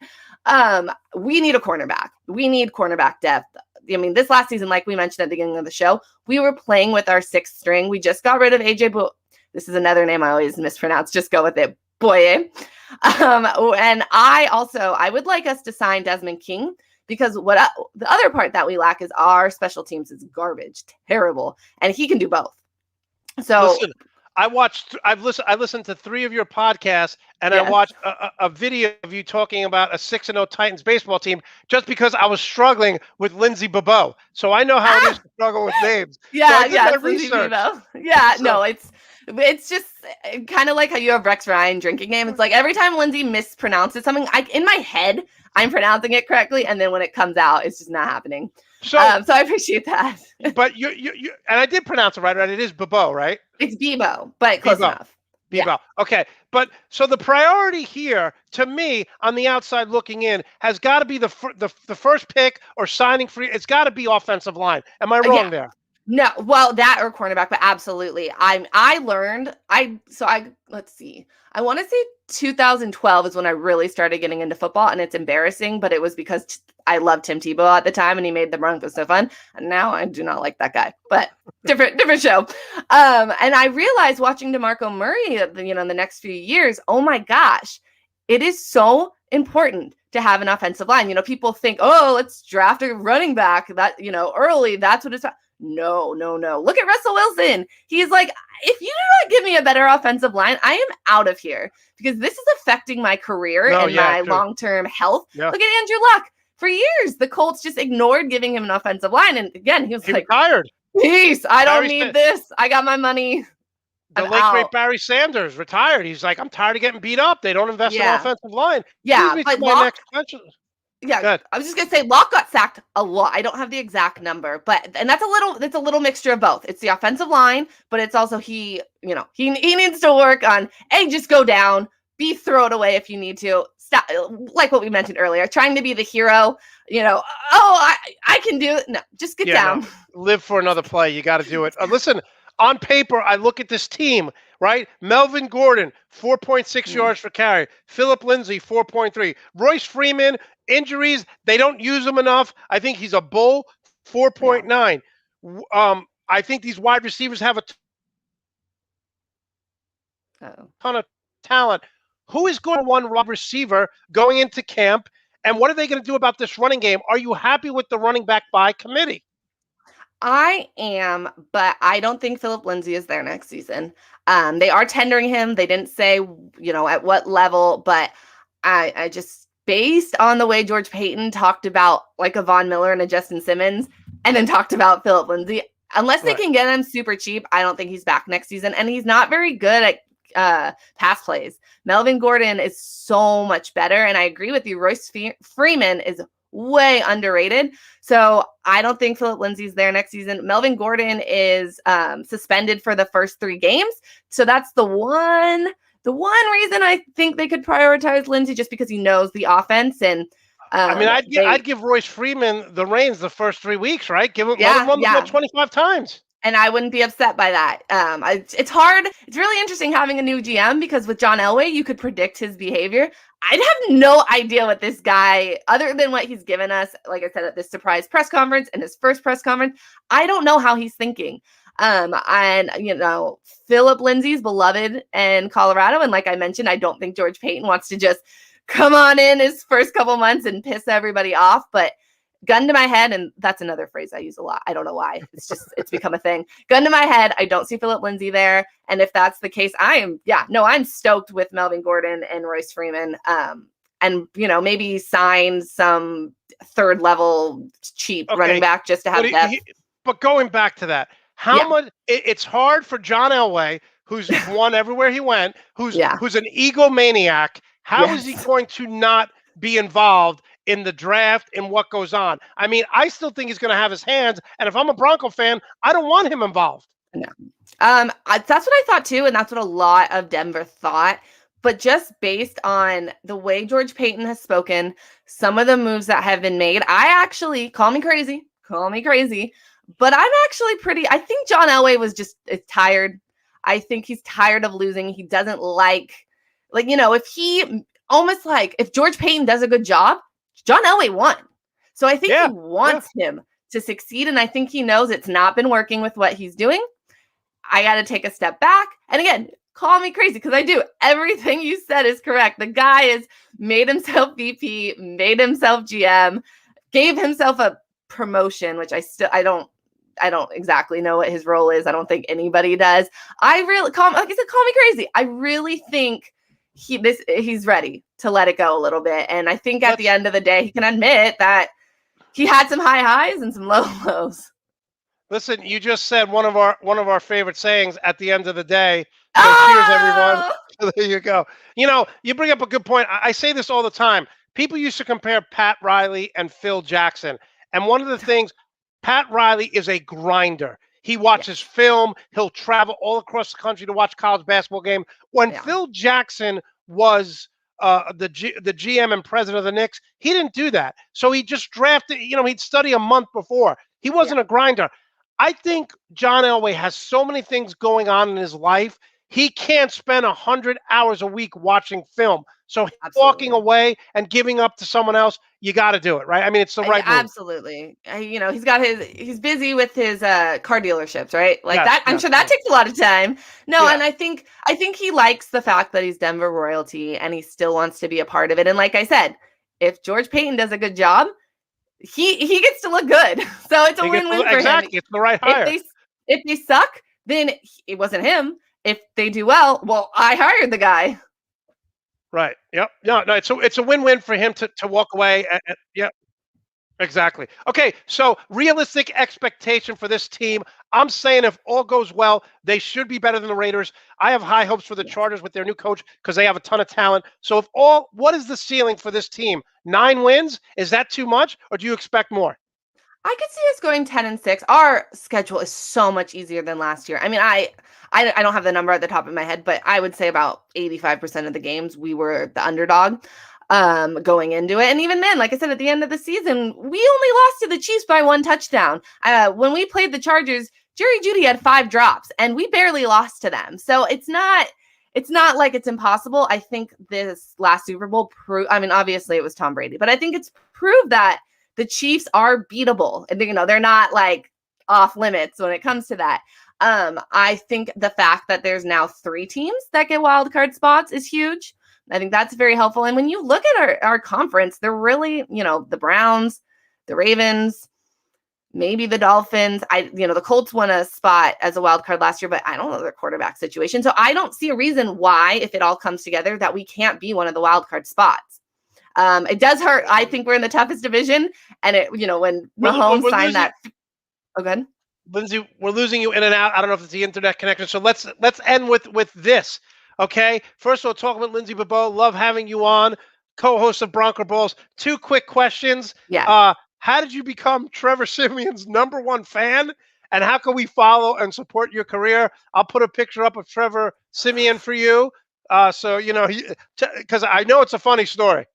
We need a cornerback. We need cornerback depth. I mean, this last season, like we mentioned at the beginning of the show, we were playing with our sixth string. We just got rid of AJ This is another name I always mispronounce. Just go with it. Boye. And I would like us to sign Desmond King, because the other part that we lack is our special teams is garbage, terrible, and he can do both. So listen, I listened to 3 of your podcasts, and I watched a video of you talking about a 6-0 Titans baseball team just because I was struggling with Lindsey Bobo. So I know how it is to struggle with names. Yeah, it's just kind of like how you have Rex Ryan drinking game. It's like every time Lindsey mispronounces something, in my head, I'm pronouncing it correctly, and then when it comes out, it's just not happening. So I appreciate that. But you and I did pronounce it right? It is Bobo, right? It's Bebo, but close enough. Bebo. Yeah. Okay. But so the priority here, to me, on the outside looking in, has got to be the first pick or signing free. It's got to be offensive line. Am I wrong there? No, well, that or cornerback, but absolutely. Let's see. I want to say 2012 is when I really started getting into football, and it's embarrassing, but it was because I loved Tim Tebow at the time, and he made the Broncos so fun. And now I do not like that guy, but different show. And I realized watching DeMarco Murray, in the next few years, oh my gosh, it is so important to have an offensive line. People think, oh, let's draft a running back that, early. That's what it's about. No. Look at Russell Wilson. He's like, if you do not give me a better offensive line, I am out of here, because this is affecting my career and my long-term health. Yeah. Look at Andrew Luck. For years, the Colts just ignored giving him an offensive line. And again, he was retired. Peace. I don't need this. I got my money. The late great Barry Sanders retired. He's like, I'm tired of getting beat up. They don't invest in offensive line. Yeah, but I was just gonna say Locke got sacked a lot. I don't have the exact number, and that's a little mixture of both. It's the offensive line, but it's also he needs to work on just go down, throw it away if you need to. Stop, like what we mentioned earlier, trying to be the hero. I can do it. No, just get down. No. Live for another play. You got to do it. Listen. On paper, I look at this team, right? Melvin Gordon, 4.6 yards per carry. Philip Lindsay, 4.3. Royce Freeman, injuries, they don't use him enough. I think he's a bull, 4.9. I think these wide receivers have a ton of talent. Who is going to one wide receiver going into camp, and what are they going to do about this running game? Are you happy with the running back by committee? I am, but I don't think Philip Lindsay is there next season. They are tendering him. They didn't say, at what level, but I just, based on the way George Payton talked about like a Von Miller and a Justin Simmons, and then talked about Philip Lindsay, unless they can get him super cheap, I don't think he's back next season. And he's not very good at pass plays. Melvin Gordon is so much better. And I agree with you. Royce Freeman is way underrated. So I don't think Philip Lindsay's there next season. Melvin Gordon is suspended for the first 3 games. So that's the one reason I think they could prioritize Lindsay, just because he knows the offense. And I mean, I'd give Royce Freeman the reins the first 3 weeks, right? Let him run the ball 25 times. And I wouldn't be upset by that. It's hard. It's really interesting having a new GM, because with John Elway, you could predict his behavior. I'd have no idea what this guy, other than what he's given us, like I said, at this surprise press conference and his first press conference, I don't know how he's thinking. And, Philip Lindsay's beloved in Colorado. And like I mentioned, I don't think George Payton wants to just come on in his first couple months and piss everybody off. But gun to my head, and that's another phrase I use a lot. I don't know why. It's become a thing. Gun to my head, I don't see Philip Lindsay there. And if that's the case, I'm stoked with Melvin Gordon and Royce Freeman. And maybe sign some 3rd level cheap running back just to have depth. But going back to that, how much it's hard for John Elway, who's won everywhere he went, who's an egomaniac. How is he going to not be involved in the draft and what goes on? I mean, I still think he's going to have his hands. And if I'm a Bronco fan, I don't want him involved. No. That's what I thought too. And that's what a lot of Denver thought. But just based on the way George Payton has spoken, some of the moves that have been made, I actually, call me crazy, but I'm actually I think John Elway is tired. I think he's tired of losing. He doesn't if George Payton does a good job, John Elway won. So I think he wants him to succeed. And I think he knows it's not been working with what he's doing. I got to take a step back. And again, call me crazy, because I do. Everything you said is correct. The guy has made himself VP, made himself GM, gave himself a promotion, which I don't exactly know what his role is. I don't think anybody does. Like I said, call me crazy. I really think he's ready to let it go a little bit. And I think at the end of the day, he can admit that he had some high highs and some low lows. Listen, you just said one of our favorite sayings at the end of the day. Cheers, everyone. There you go. You bring up a good point. I say this all the time. People used to compare Pat Riley and Phil Jackson. And one of the things, Pat Riley is a grinder. He watches film. He'll travel all across the country to watch college basketball game. When Phil Jackson was the GM and president of the Knicks, he didn't do that. So he just drafted, he'd study a month before. He wasn't a grinder. I think John Elway has so many things going on in his life. He can't spend 100 hours a week watching film. So walking away and giving up to someone else, you got to do it, right? I mean, it's the right move. Absolutely. He's busy with his car dealerships, right? I'm sure that takes a lot of time. No, and I think he likes the fact that he's Denver royalty and he still wants to be a part of it. And like I said, if George Payton does a good job, he gets to look good. So it's a win-win for him. Exactly. It's the right hire. If they suck, then it wasn't him. If they do well, I hired the guy. Right. Yep. No. It's a win-win for him to walk away. Yep. Exactly. Okay. So realistic expectation for this team. I'm saying if all goes well, they should be better than the Raiders. I have high hopes for the Chargers with their new coach because they have a ton of talent. So what is the ceiling for this team? 9 wins? Is that too much, or do you expect more? I could see us going 10-6. Our schedule is so much easier than last year. I mean, I don't have the number at the top of my head, but I would say about 85% of the games we were the underdog going into it. And even then, like I said, at the end of the season, we only lost to the Chiefs by 1 touchdown. When we played the Chargers, Jerry Jeudy had 5 drops, and we barely lost to them. So it's not like it's impossible. I think this last Super Bowl obviously it was Tom Brady, but I think it's proved that the Chiefs are beatable, and they're not like off limits when it comes to that. I think the fact that there's now 3 teams that get wild card spots is huge. I think that's very helpful. And when you look at our conference, they're really, the Browns, the Ravens, maybe the Dolphins. The Colts won a spot as a wild card last year, but I don't know their quarterback situation. So I don't see a reason why, if it all comes together, that we can't be one of the wild card spots. It does hurt. I think we're in the toughest division, and when Mahomes signed that. Oh, good. Lindsay, we're losing you in and out. I don't know if it's the internet connection. So let's end with this. Okay. First of all, talk about Lindsay Bobo. Love having you on. co-host of Bronco Balls. 2 quick questions. Yeah. How did you become Trevor Siemian's #1 fan? And how can we follow and support your career? I'll put a picture up of Trevor Siemian for you. So, you know, because I know it's a funny story.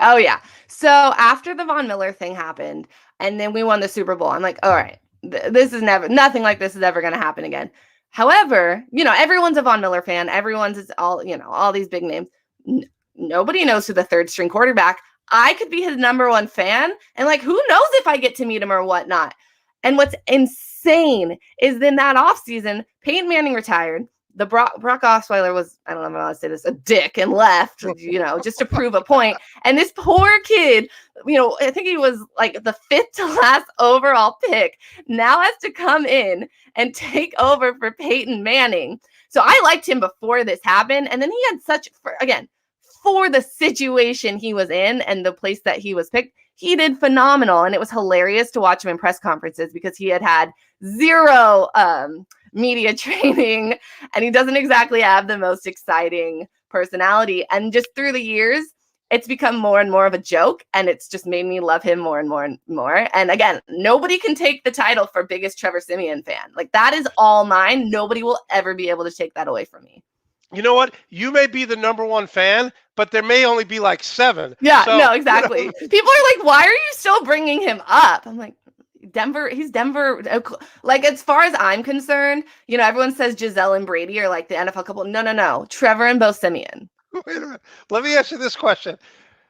Oh yeah. So after the Von Miller thing happened, and then we won the Super Bowl, I'm like, all right, this is nothing like this is ever going to happen again. However, you know, everyone's a Von Miller fan. Everyone's is all, you know, all these big names. Nobody knows who the third string quarterback. I could be his #1 fan, and like, who knows if I get to meet him or whatnot. And what's insane is in that offseason, Peyton Manning retired. The Brock Osweiler was, I don't know if I want to say this, a dick and left, you know, just to prove a point. And this poor kid, you know, I think he was like the 5th to last overall pick, now has to come in and take over for Peyton Manning. So I liked him before this happened. And then he had for the situation he was in and the place that he was picked, he did phenomenal. And it was hilarious to watch him in press conferences because he had zero media training, and he doesn't exactly have the most exciting personality. And just through the years, it's become more and more of a joke, and it's just made me love him more and more and more. And again, nobody can take the title for biggest Trevor Siemian fan. Like, that is all mine. Nobody will ever be able to take that away from me. You know what? You may be the #1 fan, but there may only be like 7. Yeah, so, no, exactly. You know. People are like, why are you still bringing him up? I'm like, he's Denver. Like, as far as I'm concerned, you know, everyone says Giselle and Brady are like the NFL couple. No. Trevor and Bo Siemian. Wait a minute. Let me ask you this question.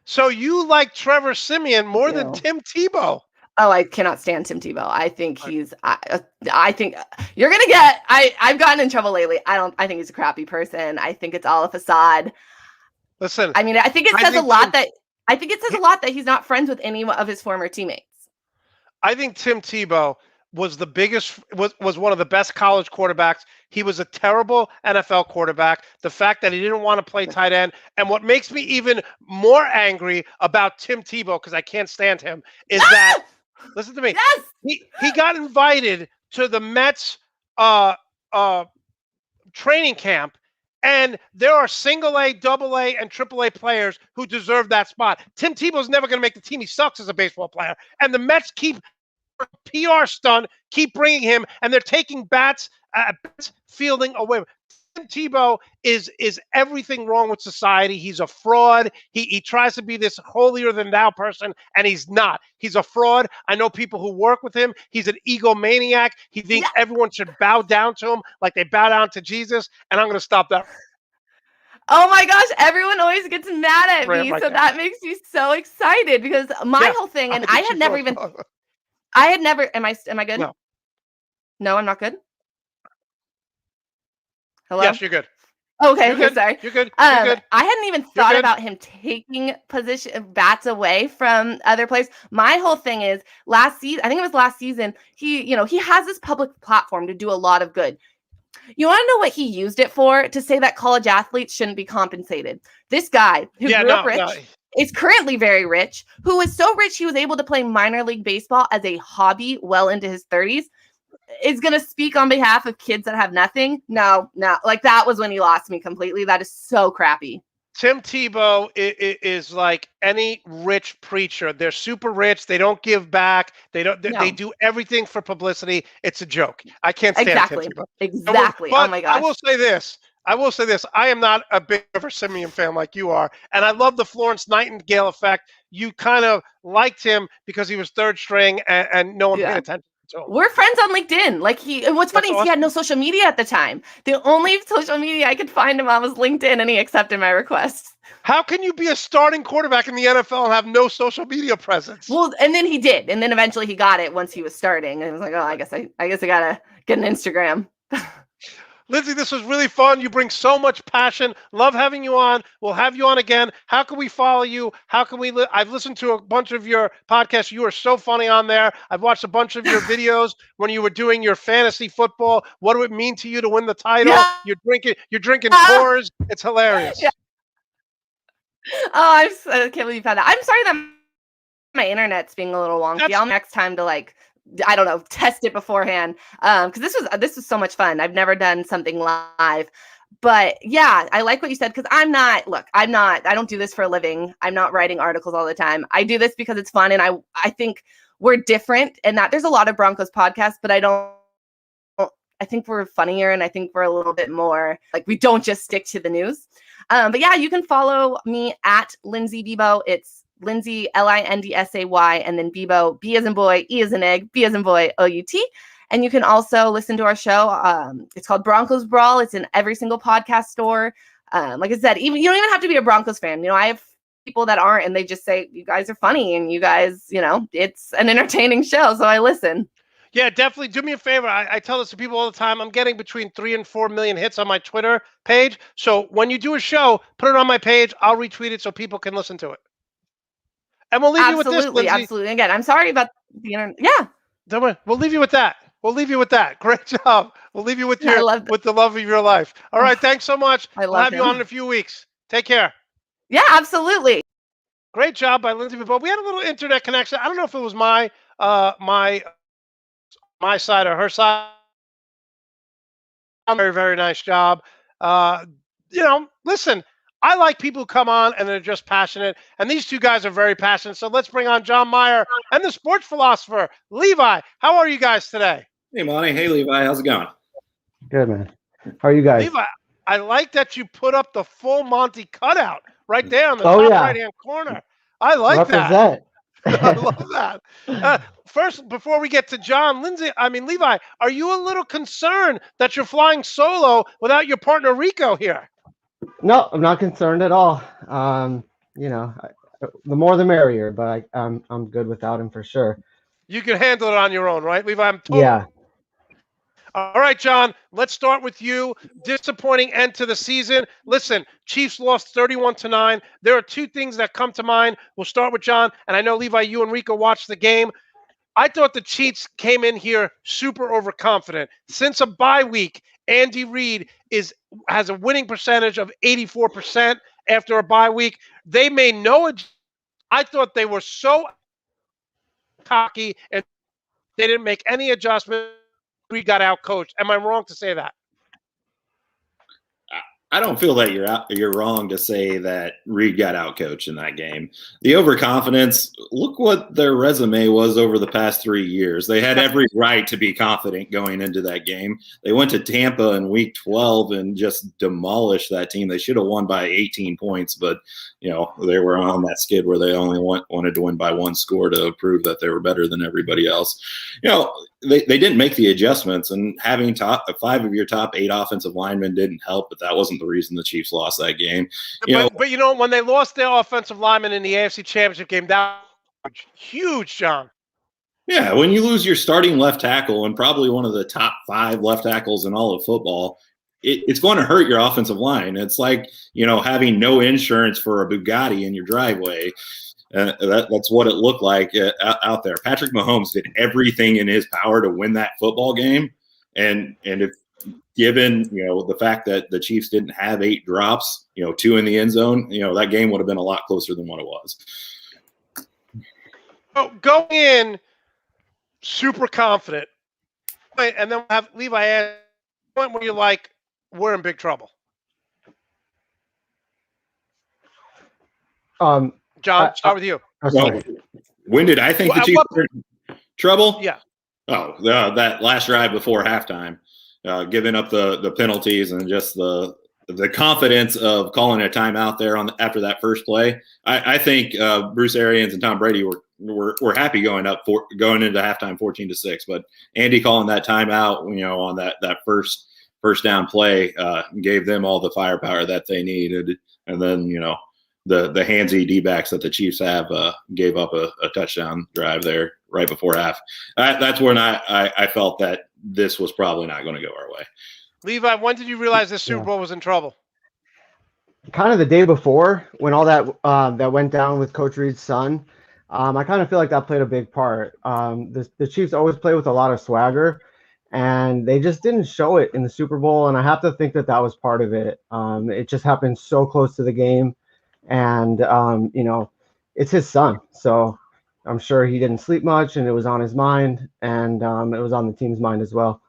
So you like Trevor Siemian more than Tim Tebow? Oh, I cannot stand Tim Tebow. I think he's, I think you're going to get, I've gotten in trouble lately. I think he's a crappy person. I think it's all a facade. Listen, I mean, I think it says a lot that he's not friends with any of his former teammates. I think Tim Tebow was was one of the best college quarterbacks. He was a terrible NFL quarterback. The fact that he didn't want to play tight end, and what makes me even more angry about Tim Tebow, because I can't stand him, is that, listen to me, he got invited to the Mets training camp, and there are single A, double A, and triple A players who deserve that spot. Tim Tebow's never going to make the team. He sucks as a baseball player. And the Mets keep PR stunt, keep bringing him, and they're taking bats fielding away. Tim Tebow is everything wrong with society. He's a fraud. He tries to be this holier than thou person, and he's not. He's a fraud. I know people who work with him. He's an egomaniac. He thinks everyone should bow down to him like they bow down to Jesus, and I'm going to stop that. Oh my gosh, everyone always gets mad at me, so that makes me so excited, because my whole thing, and I had never even, am I good? No, I'm not good? Hello? Yes, you're good. Okay, you're good. Sorry. You're good. You're good. I hadn't even thought about him taking bats away from other players. My whole thing is I think it was last season, he has this public platform to do a lot of good. You want to know what he used it for? To say that college athletes shouldn't be compensated. This guy who grew up rich is currently very rich, who is so rich he was able to play minor league baseball as a hobby well into his 30s, is going to speak on behalf of kids that have nothing. No. Like, that was when he lost me completely. That is so crappy. Tim Tebow is like any rich preacher. They're super rich. They don't give back. They They do everything for publicity. It's a joke. I can't stand Tim Tebow. Exactly. But oh my gosh. I will say this. I am not a big Trevor Siemian fan like you are, and I love the Florence Nightingale effect. You kind of liked him because he was third string, and no one paid attention. We're friends on LinkedIn. Like, and what's funny is he had no social media at the time. The only social media I could find him on was LinkedIn, and he accepted my request. How can you be a starting quarterback in the NFL and have no social media presence? Well, and then he did, and then eventually he got it once he was starting, and I was like, oh, I guess I gotta get an Instagram. Lindsay, this was really fun. You bring so much passion. Love having you on. We'll have you on again. How can we follow you? How can we I've listened to a bunch of your podcasts. You are so funny on there. I've watched a bunch of your videos when you were doing your fantasy football. What do it mean to you to win the title? Yeah. You're drinking Coors. It's hilarious. Yeah. Oh, I can't believe you found out. I'm sorry that my internet's being a little wonky. I'll next time to I don't know, test it beforehand. Because this was so much fun. I've never done something live. But yeah, I like what you said, because I don't do this for a living. I'm not writing articles all the time. I do this because it's fun. And I think we're different in that there's a lot of Broncos podcasts, but I think we're funnier, and I think we're a little bit more like, we don't just stick to the news. But yeah, you can follow me at Lindsay Bebo. It's Lindsay, Lindsay, and then Bebo, B as in boy, E as in egg, B as in boy, O-U-T. And you can also listen to our show. It's called Broncos Brawl. It's in every single podcast store. Like I said, you don't even have to be a Broncos fan. I have people that aren't, and they just say, you guys are funny, and you guys, it's an entertaining show. So I listen. Yeah, definitely. Do me a favor. I tell this to people all the time. I'm getting between 3 and 4 million hits on my Twitter page. So when you do a show, put it on my page. I'll retweet it so people can listen to it. And we'll leave you with this, Lindsay. Absolutely. Again, I'm sorry about the internet. Yeah. Don't worry. We'll leave you with that. Great job. We'll leave you with the love of your life. All right. Thanks so much. We'll have you on in a few weeks. Take care. Yeah, absolutely. Great job by Lindsay Bebo. We had a little internet connection. I don't know if it was my side or her side. Very, very nice job. Listen, I like people who come on and they're just passionate, and these two guys are very passionate. So let's bring on John Meyer and the sports philosopher, Levi. How are you guys today? Hey, Monte. Hey, Levi. How's it going? Good, man. How are you guys? Levi, I like that you put up the full Monte cutout right there on the top right-hand corner. I like that. I love that. First, before we get to John, Levi, are you a little concerned that you're flying solo without your partner Rico here? No, I'm not concerned at all. The more the merrier, but I'm good without him for sure. You can handle it on your own, right, Levi? Yeah. All right, John, let's start with you. Disappointing end to the season. Listen, Chiefs lost 31-9. There are two things that come to mind. We'll start with John, and I know, Levi, you and Rico watched the game. I thought the Chiefs came in here super overconfident. Since a bye week, Andy Reid has a winning percentage of 84% after a bye week. They made no adjustments. I thought they were so cocky, and they didn't make any adjustments. Reid got out coached. Am I wrong to say that? I don't feel that you're wrong to say that Reid got outcoached in that game. The overconfidence, look what their resume was over the past 3 years. They had every right to be confident going into that game. They went to Tampa in week 12 and just demolished that team. They should have won by 18 points, but they were on that skid where they only wanted to win by one score to prove that they were better than everybody else. They didn't make the adjustments, and having 5 of your top 8 offensive linemen didn't help, but that wasn't the reason the Chiefs lost that game. But when they lost their offensive linemen in the AFC Championship game, that was huge, John. Yeah, when you lose your starting left tackle and probably one of the top 5 left tackles in all of football, it's going to hurt your offensive line. It's like, having no insurance for a Bugatti in your driveway. That's what it looked like out there. Patrick Mahomes did everything in his power to win that football game. And if given, the fact that the Chiefs didn't have 8 drops, 2 in the end zone, that game would have been a lot closer than what it was. Oh, going in super confident. And then we'll have Levi ask the point where you're like, we're in big trouble. John, start with you. When did I think the Chiefs were in trouble? Yeah. Oh, that last drive before halftime, giving up the penalties and just the confidence of calling a timeout there after that first play. I think Bruce Arians and Tom Brady were happy going into halftime 14-6, but Andy calling that timeout, on that first down play, gave them all the firepower that they needed, and then the handsy D-backs that the Chiefs have gave up a touchdown drive there right before half. That's when I felt that this was probably not going to go our way. Levi, when did you realize the Super Bowl was in trouble? Kind of the day before, when all that went down with Coach Reid's son. I kind of feel like that played a big part. The Chiefs always play with a lot of swagger, and they just didn't show it in the Super Bowl, and I have to think that was part of it. It just happened so close to the game. And, it's his son. So I'm sure he didn't sleep much, and it was on his mind, and it was on the team's mind as well.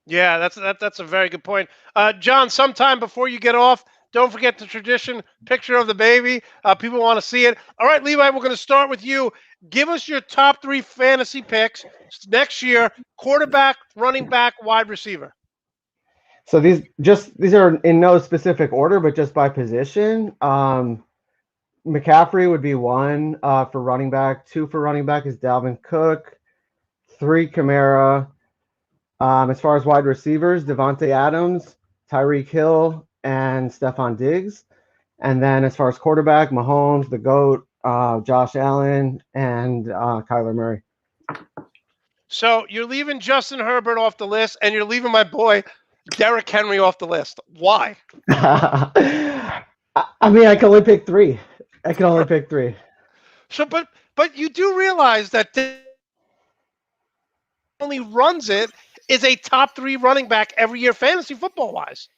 Yeah, that's a very good point. John, sometime before you get off, don't forget the tradition picture of the baby. People want to see it. All right, Levi, we're going to start with you. Give us your top 3 fantasy picks next year: quarterback, running back, wide receiver. So these are in no specific order, but just by position. McCaffrey would be 1 for running back. 2 for running back is Dalvin Cook. 3 Kamara. As far as wide receivers, Devontae Adams, Tyreek Hill, and Stephon Diggs. And then as far as quarterback, Mahomes, the GOAT, Josh Allen, and Kyler Murray. So you're leaving Justin Herbert off the list, and you're leaving my boy Derrick Henry off the list. Why? I mean, I can only pick 3. So, but you do realize that only runs it is a top 3 running back every year, fantasy football wise.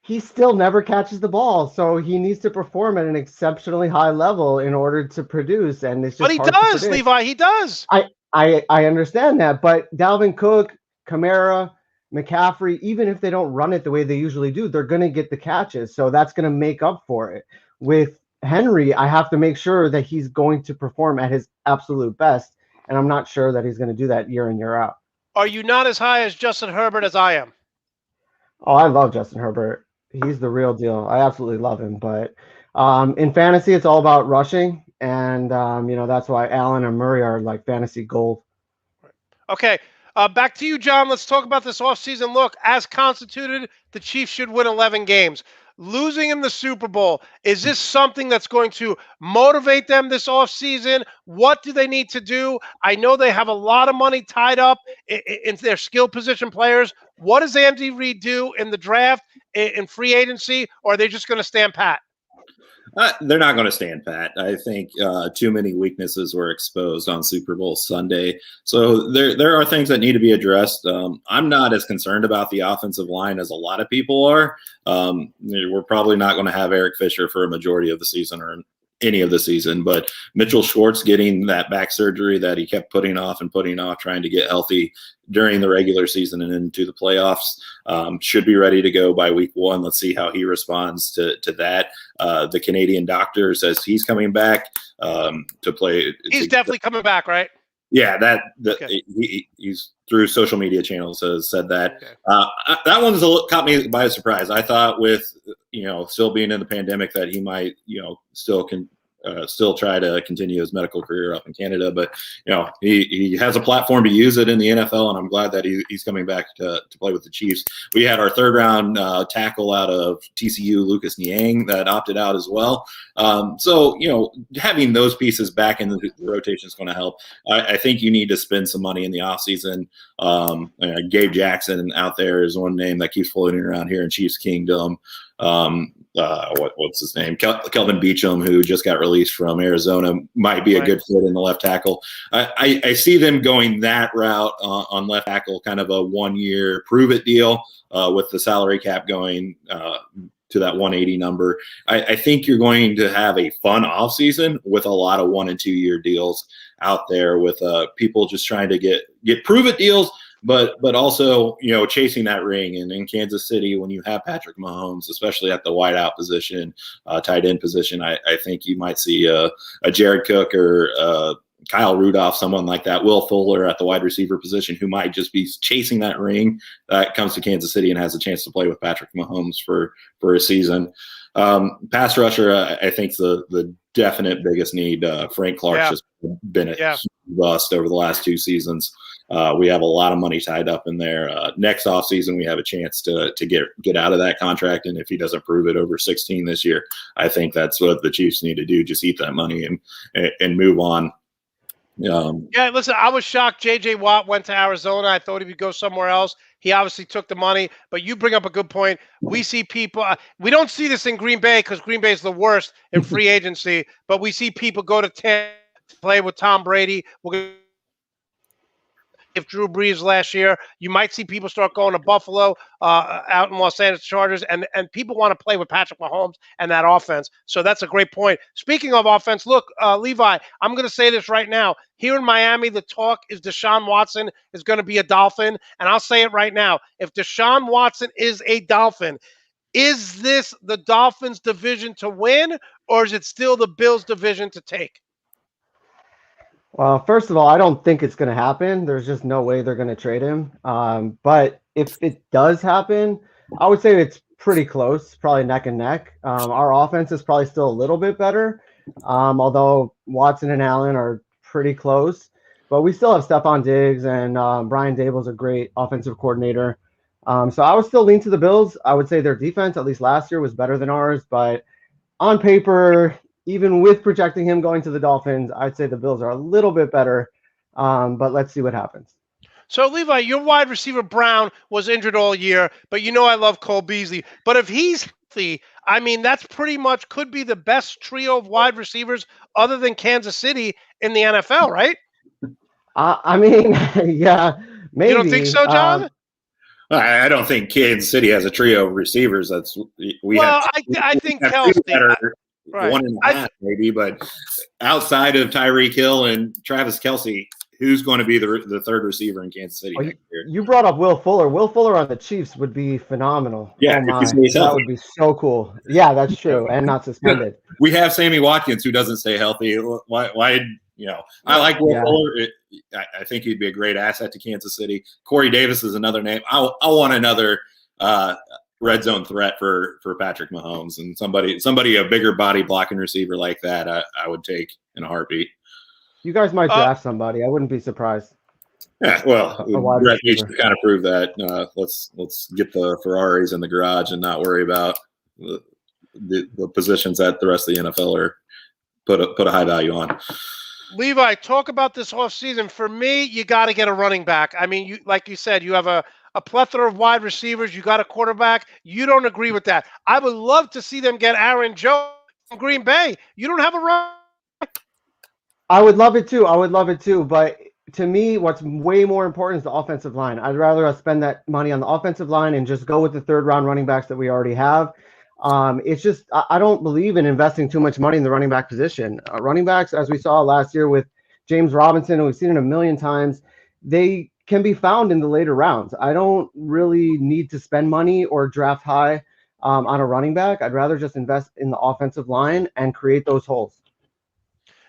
He still never catches the ball, so he needs to perform at an exceptionally high level in order to produce. And it's just but he hard does, to predict. Levi. He does. I understand that, but Dalvin Cook, Kamara, McCaffrey, even if they don't run it the way they usually do, they're going to get the catches. So that's going to make up for it. With Henry, I have to make sure that he's going to perform at his absolute best. And I'm not sure that he's going to do that year in, year out. Are you not as high as Justin Herbert as I am? Oh, I love Justin Herbert. He's the real deal. I absolutely love him. But in fantasy, it's all about rushing. And, that's why Allen and Murray are like fantasy gold. Okay. Back to you, John. Let's talk about this offseason look. As constituted, the Chiefs should win 11 games. Losing in the Super Bowl, is this something that's going to motivate them this offseason? What do they need to do? I know they have a lot of money tied up in their skill position players. What does Andy Reid do in the draft, in free agency, or are they just going to stand pat? They're not going to stand pat. I think too many weaknesses were exposed on Super Bowl Sunday. So there are things that need to be addressed. I'm not as concerned about the offensive line as a lot of people are. We're probably not going to have Eric Fisher for a majority of the season or any of the season, but Mitchell Schwartz getting that back surgery that he kept putting off, trying to get healthy during the regular season and into the playoffs, should be ready to go by week 1. Let's see how he responds to that. The Canadian doctor says he's coming back to play. He's definitely coming back, right? Yeah, okay. He's through social media channels has said that. Okay. That one's caught me by surprise. I thought with still being in the pandemic that he might still try to continue his medical career up in Canada, but he has a platform to use it in the NFL, and I'm glad that he's coming back to play with the Chiefs. We had our 3rd round tackle out of TCU, Lucas Niang, that opted out as well. So having those pieces back in the rotation is going to help. I think you need to spend some money in the offseason. Gabe Jackson out there is one name that keeps floating around here in Chiefs Kingdom. What's his name? Kelvin Beachum, who just got released from Arizona, might be a good fit in the left tackle. I see them going that route on left tackle, kind of a 1-year prove-it deal with the salary cap going to that 180 number. I think you're going to have a fun offseason with a lot of 1- and 2-year deals out there with people just trying to get prove-it deals, but also, chasing that ring. And in Kansas City, when you have Patrick Mahomes, especially at the wideout position, tight end position, I think you might see a Jared Cook or Kyle Rudolph, someone like that, Will Fuller at the wide receiver position, who might just be chasing that ring that comes to Kansas City and has a chance to play with Patrick Mahomes for a season. Pass rusher, I think the definite biggest need. Frank Clark's just been a huge bust over the last 2 seasons. We have a lot of money tied up in there. Next offseason, we have a chance to get out of that contract. And if he doesn't prove it over 16 this year, I think that's what the Chiefs need to do. Just eat that money and move on. Listen, I was shocked J.J. Watt went to Arizona. I thought he would go somewhere else. He obviously took the money, but you bring up a good point. We see people we don't see this in Green Bay because Green Bay is the worst in free agency, but we see people go to Tampa to play with Tom Brady. if Drew Brees last year. You might see people start going to Buffalo, out in Los Angeles Chargers, and people want to play with Patrick Mahomes and that offense. So that's a great point. Speaking of offense, look, Levi, I'm going to say this right now. Here in Miami, the talk is Deshaun Watson is going to be a Dolphin, and I'll say it right now. If Deshaun Watson is a Dolphin, is this the Dolphins' division to win, or is it still the Bills' division to take? Well, first of all, I don't think it's going to happen. There's just no way they're going to trade him. But if it does happen, I would say it's pretty close, probably neck and neck. Our offense is probably still a little bit better, although Watson and Allen are pretty close. But we still have Stephon Diggs, and Brian Dable's a great offensive coordinator. So I would still lean to the Bills. I would say their defense, at least last year, was better than ours. But on paper, even with projecting him going to the Dolphins, I'd say the Bills are a little bit better. But let's see what happens. So, Levi, your wide receiver Brown was injured all year, but you know I love Cole Beasley. But if he's healthy, I mean, that's pretty much could be the best trio of wide receivers other than Kansas City in the NFL, right? I mean, yeah, maybe. You don't think so, John? I don't think Kansas City has a trio of receivers. I think Kelsey. Right. 1.5 maybe, but outside of Tyreek Hill and Travis Kelce, who's going to be the third receiver in Kansas City next year? You brought up Will Fuller. Will Fuller on the Chiefs would be phenomenal. Yeah, that would be so cool. Yeah, that's true, and not suspended. We have Sammy Watkins, who doesn't stay healthy. Why? I like Will Fuller. I think he'd be a great asset to Kansas City. Corey Davis is another name. I want another red zone threat for Patrick Mahomes, and somebody a bigger body blocking receiver like that. I would take in a heartbeat. You guys might draft somebody. I wouldn't be surprised. Yeah, well, Brett needs to kind of prove that. Let's get the Ferraris in the garage and not worry about the positions that the rest of the NFL are put a high value on. Levi, talk about this offseason. For me, you got to get a running back. I mean, like you said, you have a plethora of wide receivers. You got a quarterback. You don't agree with that. I would love to see them get Aaron Jones from Green Bay. You don't have a run. I would love it too. But to me, what's way more important is the offensive line. I'd rather us spend that money on the offensive line and just go with the third round running backs that we already have. It's just I don't believe in investing too much money in the running back position. Running backs, as we saw last year with James Robinson, and we've seen it a million times, they can be found in the later rounds. I don't really need to spend money or draft high on a running back. I'd rather just invest in the offensive line and create those holes.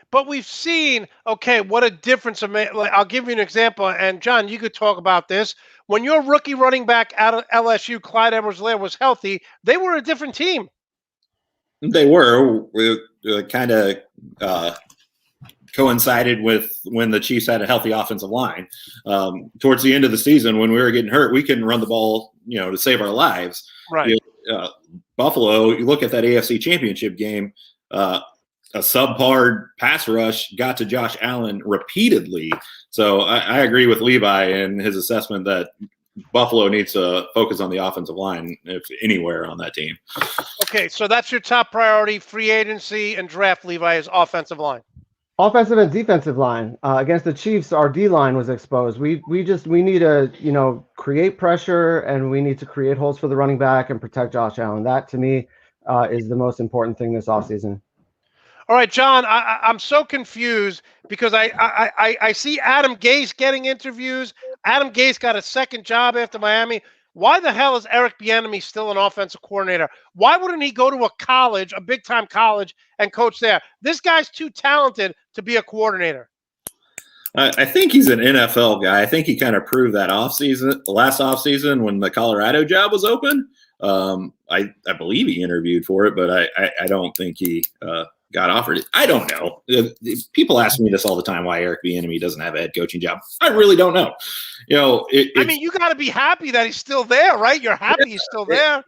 But we've seen, okay, what a difference. I'll give you an example, and John, you could talk about this. When your rookie running back out of LSU, Clyde Edwards-Helaire, was healthy, they were a different team. They were. Kind of coincided with when the Chiefs had a healthy offensive line. Towards the end of the season, when we were getting hurt, we couldn't run the ball, to save our lives. Right. Buffalo, you look at that AFC Championship game, a subpar pass rush got to Josh Allen repeatedly. So I agree with Levi in his assessment that Buffalo needs to focus on the offensive line, if anywhere on that team. Okay, so that's your top priority, free agency and draft, Levi, is offensive line. Offensive and defensive line. Against the Chiefs, our D-line was exposed. We need to, create pressure, and we need to create holes for the running back and protect Josh Allen. That, to me, is the most important thing this offseason. All right, John, I'm so confused because I see Adam Gase getting interviews. Adam Gase got a second job after Miami. Why the hell is Eric Bieniemy still an offensive coordinator? Why wouldn't he go to a college, a big-time college, and coach there? This guy's too talented to be a coordinator. I think he's an NFL guy. I think he kind of proved that last offseason when the Colorado job was open. I believe he interviewed for it, but I don't think he got offered it. I don't know. People ask me this all the time, why Eric Bieniemy doesn't have a head coaching job. I really don't know. You got to be happy that he's still there, right? You're happy he's still there.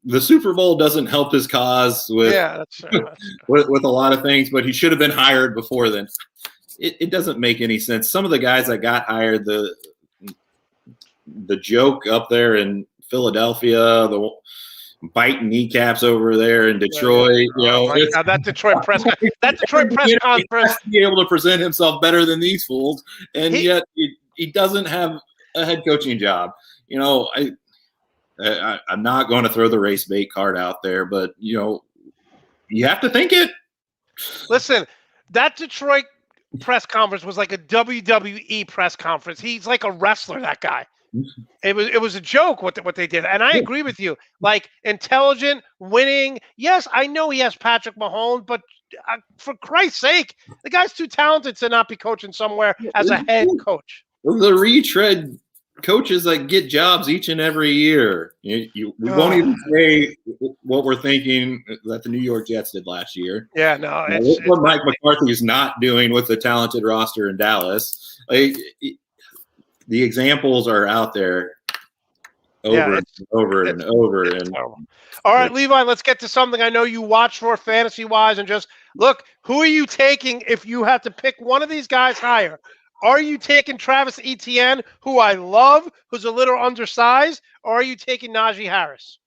The Super Bowl doesn't help his cause with with a lot of things, but he should have been hired before then. It doesn't make any sense. Some of the guys that got hired, the joke up there in Philadelphia, the biting kneecaps over there in Detroit. That Detroit press conference. Be able to present himself better than these fools, and yet he doesn't have a head coaching job. You know, I'm not going to throw the race bait card out there, but you know, you have to think it. Listen, that Detroit press conference was like a WWE press conference. He's like a wrestler, that guy. It was a joke what they did, and I agree with you. Like, intelligent, winning. Yes, I know he has Patrick Mahomes, but for Christ's sake, the guy's too talented to not be coaching somewhere as a head coach. The retread coaches that get jobs each and every year. We won't even say what we're thinking that the New York Jets did last year. Yeah, no, it's what Mike McCarthy is not doing with the talented roster in Dallas. Like, the examples are out there over and over and over. And all right, Levi, let's get to something I know you watch for fantasy-wise, and just look, who are you taking if you have to pick one of these guys higher? Are you taking Travis Etienne, who I love, who's a little undersized, or are you taking Najee Harris?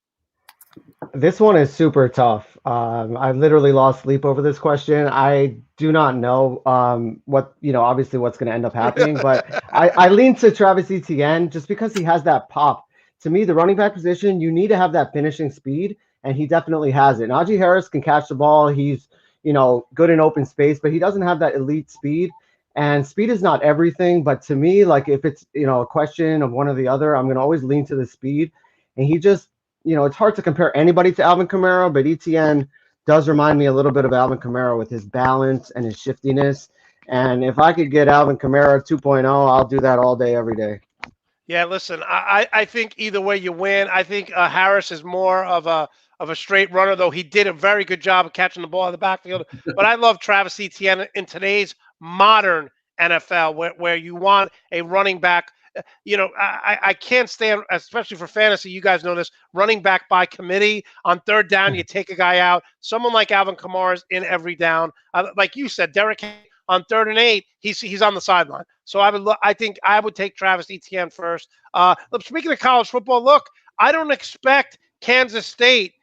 This one is super tough. I literally lost sleep over this question. I do not know obviously what's going to end up happening, but I lean to Travis Etienne just because he has that pop. To me, the running back position, you need to have that finishing speed, and he definitely has it. Najee Harris can catch the ball. He's, good in open space, but he doesn't have that elite speed. And speed is not everything, but to me, like, if it's, a question of one or the other, I'm going to always lean to the speed. And he just, it's hard to compare anybody to Alvin Kamara, but Etienne does remind me a little bit of Alvin Kamara with his balance and his shiftiness. And if I could get Alvin Kamara 2.0, I'll do that all day, every day. Yeah, listen, I think either way you win. I think Harris is more of a straight runner, though he did a very good job of catching the ball in the backfield. But I love Travis Etienne in today's modern NFL, where you want a running back. I can't stand, especially for fantasy, you guys know this, running back by committee. On third down, you take a guy out. Someone like Alvin Kamara is in every down. Like you said, Derek on 3rd and 8, he's on the sideline. So I think I would take Travis Etienne first. Speaking of college football, look, I don't expect Kansas State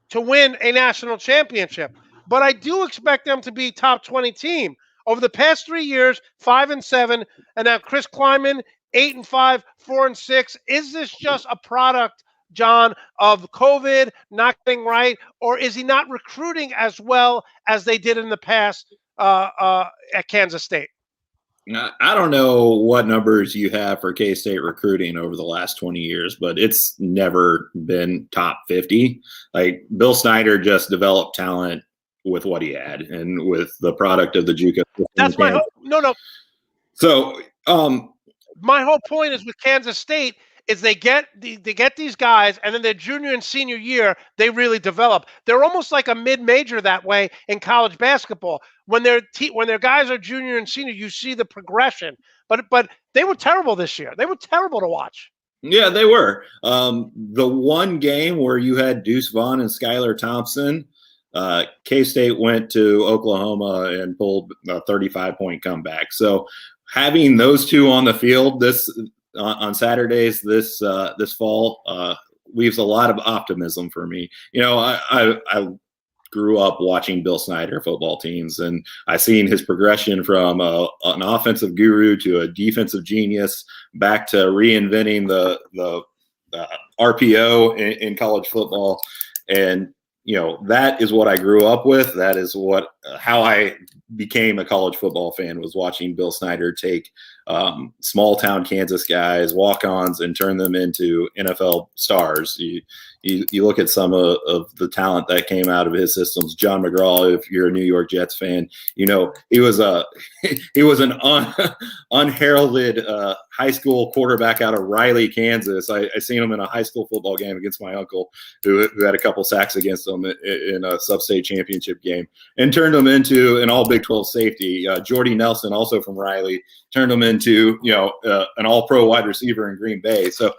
to win a national championship, but I do expect them to be top 20 team. Over the past 3 years, 5-7, and now Chris Kleiman, 8-5, 4-6. Is this just a product, John, of COVID not getting right, or is he not recruiting as well as they did in the past at Kansas State? I don't know what numbers you have for K-State recruiting over the last 20 years, but it's never been top 50. Like, Bill Snyder just developed talent with what he had and with the product of the JUCO. That's my no. So my whole point is with Kansas State is they get these guys, and then their junior and senior year they really develop. They're almost like a mid-major that way in college basketball. When their guys are junior and senior, you see the progression. But they were terrible this year. They were terrible to watch. Yeah, they were. The one game where you had Deuce Vaughn and Skylar Thompson, K-State went to Oklahoma and pulled a 35-point comeback. So having those two on the field on Saturdays this fall leaves a lot of optimism for me. I grew up watching Bill Snyder football teams, and I've seen his progression from an offensive guru to a defensive genius back to reinventing the RPO in college football. And that is what I grew up with. That is how I became a college football fan, was watching Bill Snyder take small town Kansas guys, walk-ons, and turn them into NFL stars. You look at some of the talent that came out of his systems. John McGraw, if you're a New York Jets fan, he was an unheralded high school quarterback out of Riley, Kansas. I seen him in a high school football game against my uncle, who had a couple sacks against him in a sub-state championship game, and turned him into an all Big 12 safety. Jordy Nelson, also from Riley, turned him into an all-pro wide receiver in Green Bay. So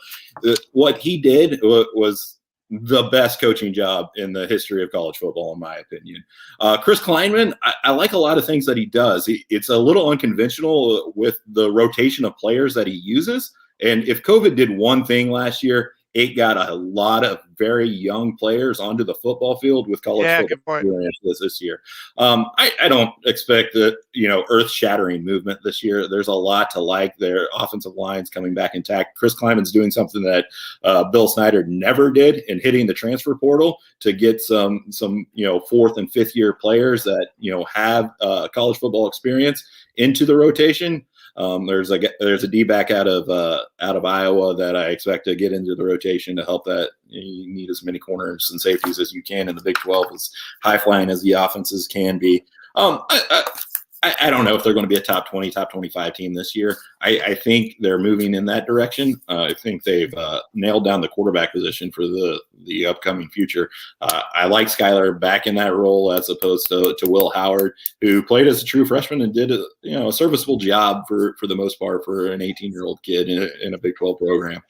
what he did was the best coaching job in the history of college football, in my opinion. Chris Kleinman, I like a lot of things that he does. It's a little unconventional with the rotation of players that he uses. And if COVID did one thing last year, it got a lot of very young players onto the football field with college football good point. experience this year. I don't expect the earth-shattering movement this year. There's a lot to like. Their offensive line's coming back intact. Chris Kleiman's doing something that Bill Snyder never did in hitting the transfer portal to get some fourth and fifth year players that have college football experience into the rotation. There's a D-back out of Iowa that I expect to get into the rotation to help that. You need as many corners and safeties as you can in the Big 12, as high flying as the offenses can be. I don't know if they're going to be a top 20, top 25 team this year. I think they're moving in that direction. I think they've nailed down the quarterback position for the upcoming future. I like Skylar back in that role as opposed to Will Howard, who played as a true freshman and did a serviceable job for the most part for an 18-year-old kid in a Big 12 program.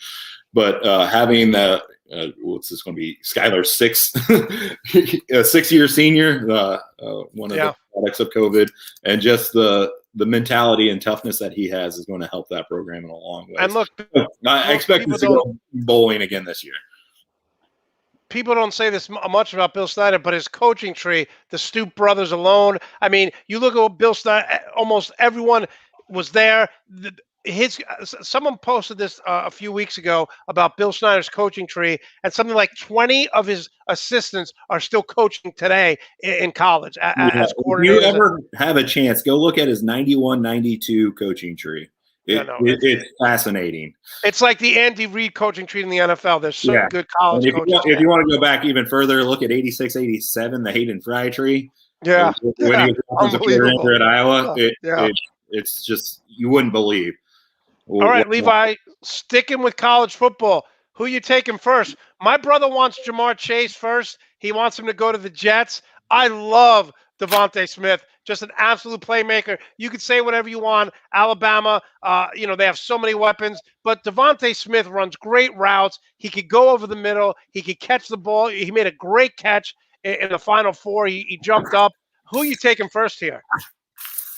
But having what's this going to be? Skylar's a 6-year senior, one of the products of COVID, and just the mentality and toughness that he has is going to help that program in a long way. And look, I expect him to go bowling again this year. People don't say this much about Bill Snyder, but his coaching tree, the Stoop brothers alone. I mean, you look at Bill Snyder, almost everyone was there. Someone posted this a few weeks ago about Bill Snyder's coaching tree, and something like 20 of his assistants are still coaching today in college as coordinators. If you ever have a chance, go look at his 91-92 coaching tree. It's fascinating. It's like the Andy Reid coaching tree in the NFL. There's so good college coaches. If you want to go back even further, look at 86-87, the Hayden Fry tree. Yeah. When he was unbelievable at Iowa. It's just, you wouldn't believe. All right, Levi, sticking with college football, who you taking first? My brother wants Jamar Chase first. He wants him to go to the Jets. I love Devontae Smith, just an absolute playmaker. You could say whatever you want. Alabama, they have so many weapons, but Devontae Smith runs great routes. He could go over the middle. He could catch the ball. He made a great catch in the Final Four. He jumped up. Who are you taking first here?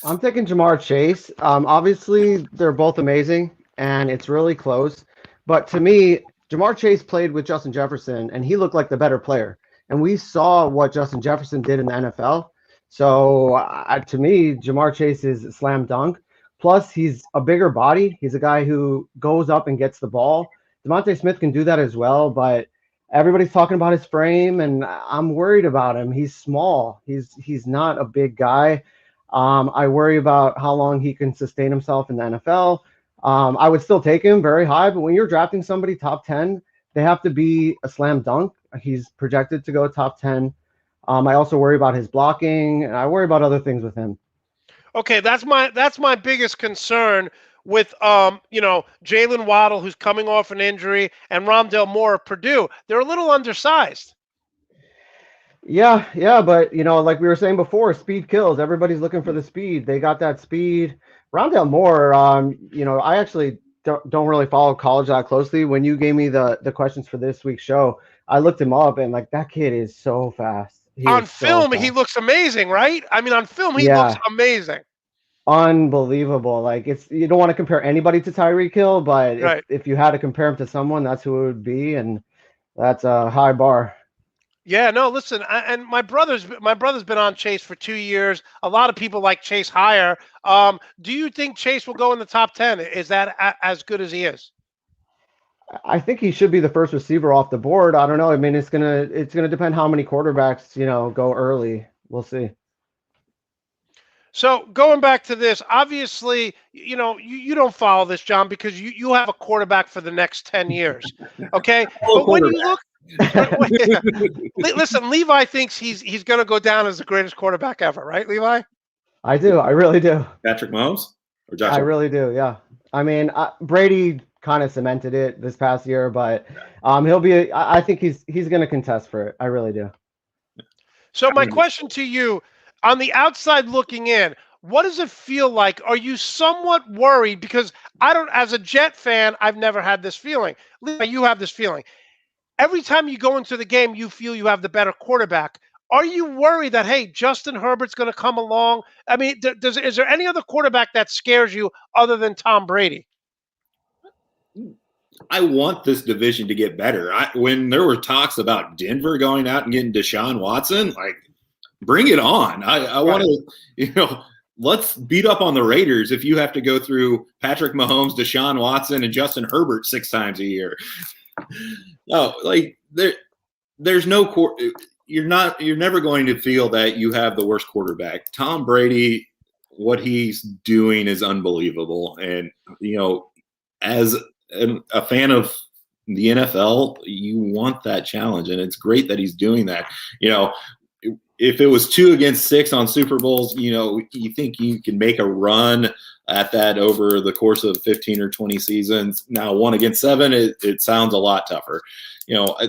I'm taking Jamar Chase. Obviously, they're both amazing, and it's really close. But to me, Jamar Chase played with Justin Jefferson, and he looked like the better player. And we saw what Justin Jefferson did in the NFL. So to me, Jamar Chase is a slam dunk. Plus, he's a bigger body. He's a guy who goes up and gets the ball. Devontae Smith can do that as well, but everybody's talking about his frame, and I'm worried about him. He's small. He's not a big guy. I worry about how long he can sustain himself in the NFL. I would still take him very high, but when you're drafting somebody top 10, they have to be a slam dunk. He's projected to go top 10. I also worry about his blocking, and I worry about other things with him. Okay, that's my biggest concern with Jalen Waddle, who's coming off an injury, and Rondale Moore of Purdue. They're a little undersized. Yeah, but like we were saying before, speed kills. Everybody's looking for the speed. They got that speed. Rondale Moore, I actually don't really follow college that closely. When you gave me the questions for this week's show, I looked him up, and like, that kid is so fast. On film, he looks amazing, right? I mean, on film, he looks amazing. Unbelievable. Like, you don't want to compare anybody to Tyreek Hill, but if you had to compare him to someone, that's who it would be, and that's a high bar. Yeah, no, listen, and my brother's been on Chase for 2 years. A lot of people like Chase higher. Do you think Chase will go in the top 10? Is that as good as he is? I think he should be the first receiver off the board. I don't know. I mean, it's gonna depend how many quarterbacks go early. We'll see. So going back to this, obviously, you don't follow this, John, because you have a quarterback for the next 10 years. Okay, but when you look. Listen, Levi thinks he's going to go down as the greatest quarterback ever, right, Levi? I do. I really do. Patrick Mahomes or Josh? I really do. Yeah. I mean, Brady kind of cemented it this past year, but he'll be. I think he's going to contest for it. I really do. So my question to you, on the outside looking in, what does it feel like? Are you somewhat worried? Because as a Jet fan, I've never had this feeling. Levi, you have this feeling. Every time you go into the game, you feel you have the better quarterback. Are you worried that, hey, Justin Herbert's going to come along? I mean, is there any other quarterback that scares you other than Tom Brady? I want this division to get better. When there were talks about Denver going out and getting Deshaun Watson, like, bring it on. I want to, let's beat up on the Raiders if you have to go through Patrick Mahomes, Deshaun Watson, and Justin Herbert 6 times a year. No, like there's no you're never going to feel that you have the worst quarterback. Tom Brady, what he's doing is unbelievable. And, as a fan of the NFL, you want that challenge, and it's great that he's doing that. If it was 2 against 6 on Super Bowls, you think you can make a run at that over the course of 15 or 20 seasons. Now 1 against 7, it sounds a lot tougher. I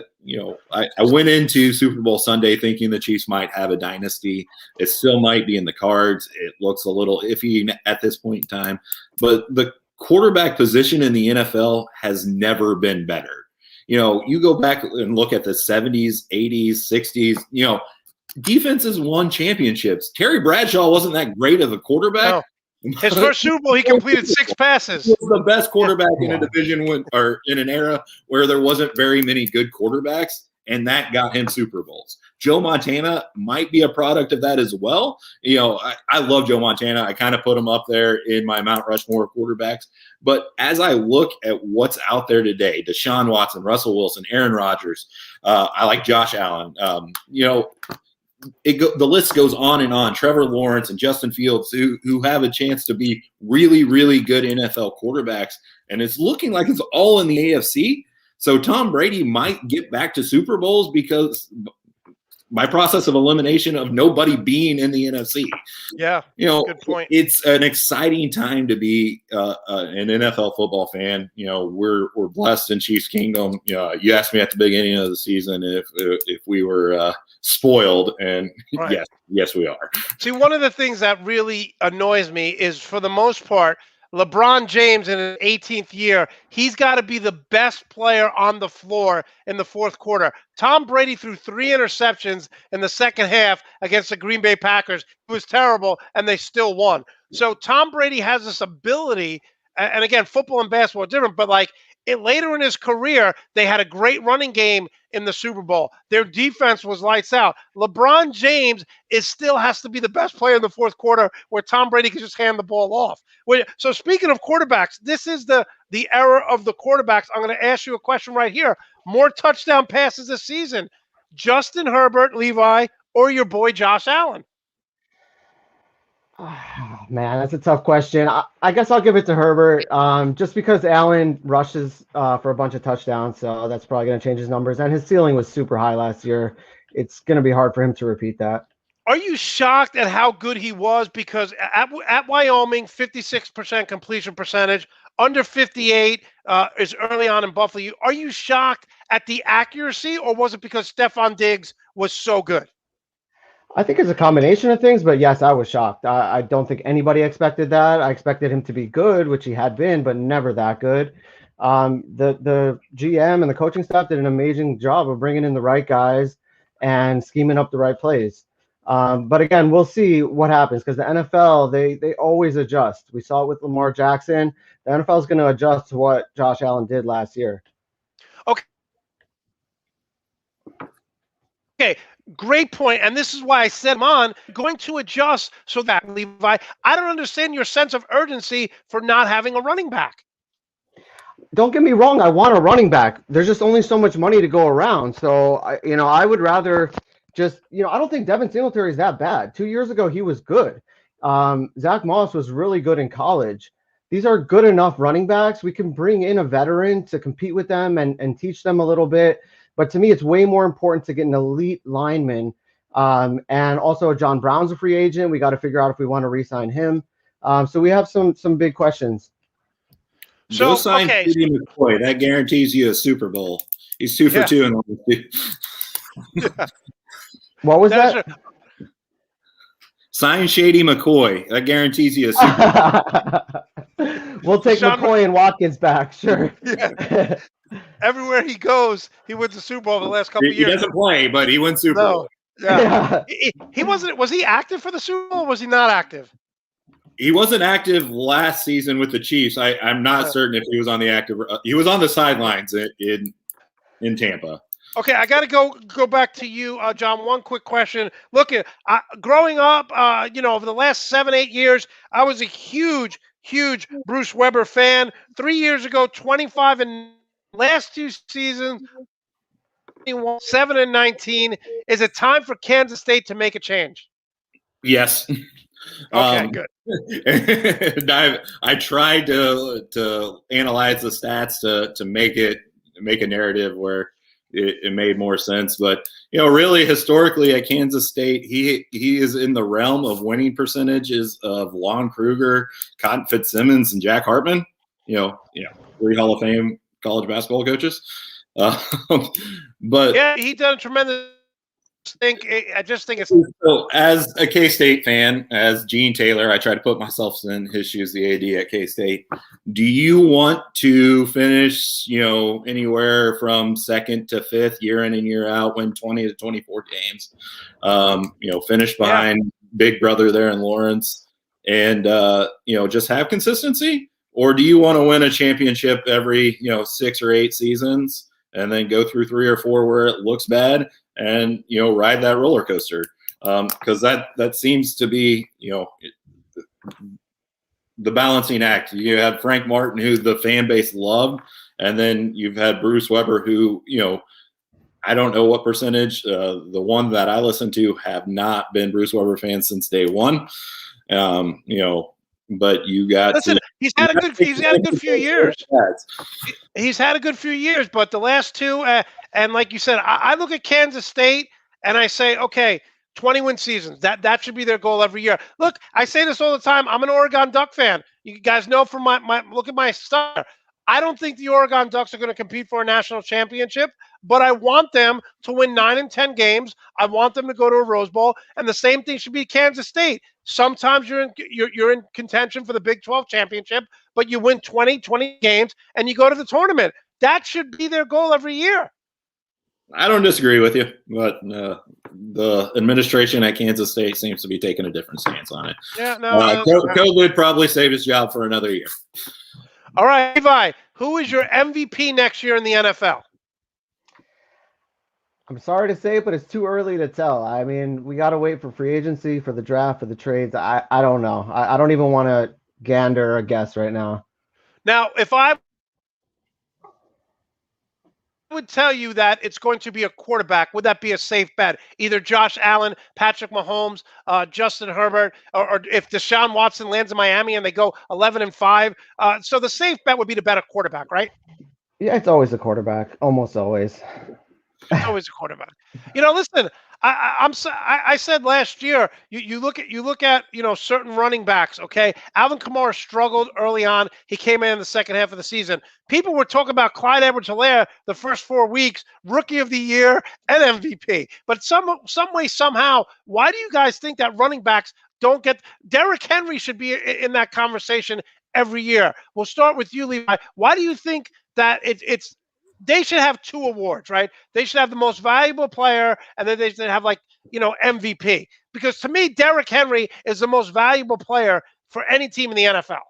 went into Super Bowl Sunday thinking the Chiefs might have a dynasty. It still might be in the cards. It looks a little iffy at this point in time, but the quarterback position in the NFL has never been better. You go back and look at the 70s, 80s, 60s, defenses won championships. Terry Bradshaw wasn't that great of a quarterback. No. His first Super Bowl, he completed 6 passes. He was the best quarterback in a division or in an era where there wasn't very many good quarterbacks, and that got him Super Bowls. Joe Montana might be a product of that as well. I love Joe Montana. I kind of put him up there in my Mount Rushmore quarterbacks. But as I look at what's out there today, Deshaun Watson, Russell Wilson, Aaron Rodgers, I like Josh Allen. The list goes on and on. Trevor Lawrence and Justin Fields, who have a chance to be really, really good NFL quarterbacks, and it's looking like it's all in the AFC. So Tom Brady might get back to Super Bowls because by process of elimination of nobody being in the NFC. Yeah, good point. It's an exciting time to be an NFL football fan. We're blessed in Chiefs Kingdom. You asked me at the beginning of the season if we were spoiled, and right. yes, we are. See, one of the things that really annoys me is, for the most part, LeBron James in his 18th year, he's got to be the best player on the floor in the fourth quarter. Tom Brady threw 3 interceptions in the second half against the Green Bay Packers. It was terrible, and they still won. So Tom Brady has this ability, and again, football and basketball are different, but later in his career, they had a great running game in the Super Bowl. Their defense was lights out. LeBron James still has to be the best player in the fourth quarter, where Tom Brady can just hand the ball off. So speaking of quarterbacks, this is the era of the quarterbacks. I'm going to ask you a question right here. More touchdown passes this season, Justin Herbert, Levi, or your boy Josh Allen? Oh, man, that's a tough question. I guess I'll give it to Herbert, just because Allen rushes for a bunch of touchdowns, so that's probably going to change his numbers. And his ceiling was super high last year. It's going to be hard for him to repeat that. Are you shocked at how good he was? Because at Wyoming, 56% completion percentage, under 58 is early on in Buffalo. Are you shocked at the accuracy, or was it because Stephon Diggs was so good? I think it's a combination of things, but yes, I was shocked. I don't think anybody expected that. I expected him to be good, which he had been, but never that good. The GM and the coaching staff did an amazing job of bringing in the right guys and scheming up the right plays. But again, we'll see what happens, because the NFL, they always adjust. We saw it with Lamar Jackson. The NFL is going to adjust to what Josh Allen did last year. Okay, great point. And this is why I said I'm on, going to adjust so that, Levi, I don't understand your sense of urgency for not having a running back. Don't get me wrong. I want a running back. There's just only so much money to go around. So, I would rather just, I don't think Devin Singletary is that bad. 2 years ago, he was good. Zach Moss was really good in college. These are good enough running backs. We can bring in a veteran to compete with them and teach them a little bit. But to me, it's way more important to get an elite lineman. And also John Brown's a free agent. We got to figure out if we want to re-sign him. So we have some big questions. So, go sign Shady McCoy. That guarantees you a Super Bowl. He's 2 for 2 in the Yeah. What was that? Sign Shady McCoy. That guarantees you a Super Bowl. We'll take McCoy and Watkins back, sure. Yeah. Everywhere he goes, he wins the Super Bowl the last couple of years. He doesn't play, but he wins Super Bowl. Yeah. He wasn't. Was he active for the Super Bowl, or was he not active? He wasn't active last season with the Chiefs. I'm not certain if he was on the active. He was on the sidelines in Tampa. Okay, I got to go back to you, John. One quick question. Look, growing up, over the last 7-8 years, I was a huge Bruce Weber fan. 3 years ago, 25 and last 2 seasons, 7 and 19. Is it time for Kansas State to make a change? Yes. Okay, good. I tried to analyze the stats to make a narrative where it made more sense. But, really historically at Kansas State, he is in the realm of winning percentages of Lon Kruger, Cotton Fitzsimmons, and Jack Hartman, 3 Hall of Fame college basketball coaches. But yeah, he done a tremendous I just think it's so. As a K-State fan, as Gene Taylor, I try to put myself in his shoes, the AD at K-State. Do you want to finish, anywhere from 2nd to 5th, year in and year out, win 20 to 24 games, finish behind Big Brother there in Lawrence, and just have consistency? Or do you want to win a championship every 6 or 8 seasons and then go through 3 or 4 where it looks bad and ride that roller coaster? Because that seems to be the balancing act. You have Frank Martin, who the fan base loved, and then you've had Bruce Weber, who I don't know what percentage. The one that I listen to have not been Bruce Weber fans since day one. But you got he's had a good few years. He's had a good few years, but the last 2, and like you said, I look at Kansas State and I say, okay, 20-win seasons. That should be their goal every year. Look, I say this all the time. I'm an Oregon Duck fan. You guys know from my look at my star. I don't think the Oregon Ducks are going to compete for a national championship, but I want them to win 9 and 10 games. I want them to go to a Rose Bowl, and the same thing should be Kansas State. Sometimes you're in contention for the Big 12 championship, but you win 20 games and you go to the tournament. That should be their goal every year. I don't disagree with you, but the administration at Kansas State seems to be taking a different stance on it. Yeah, no. COVID probably saved his job for another year. All right, Levi, who is your MVP next year in the NFL? I'm sorry to say, but it's too early to tell. I mean, we got to wait for free agency, for the draft, for the trades. I don't know. I don't even want to gander a guess right now. Now, if I would tell you that it's going to be a quarterback, would that be a safe bet? Either Josh Allen, Patrick Mahomes, Justin Herbert, or if Deshaun Watson lands in Miami and they go 11-5. So the safe bet would be to bet a quarterback, right? Yeah, it's always a quarterback, almost always. It's always a quarterback. Listen, I said last year, you look at certain running backs. Okay, Alvin Kamara struggled early on. He came in the second half of the season. People were talking about Clyde Edwards-Helaire the first 4 weeks, Rookie of the Year and MVP. But some way, somehow, why do you guys think that running backs don't get? Derrick Henry should be in that conversation every year. We'll start with you, Levi. Why do you think that it's they should have 2 awards, right? They should have the most valuable player, and then they should have MVP. Because to me, Derrick Henry is the most valuable player for any team in the NFL.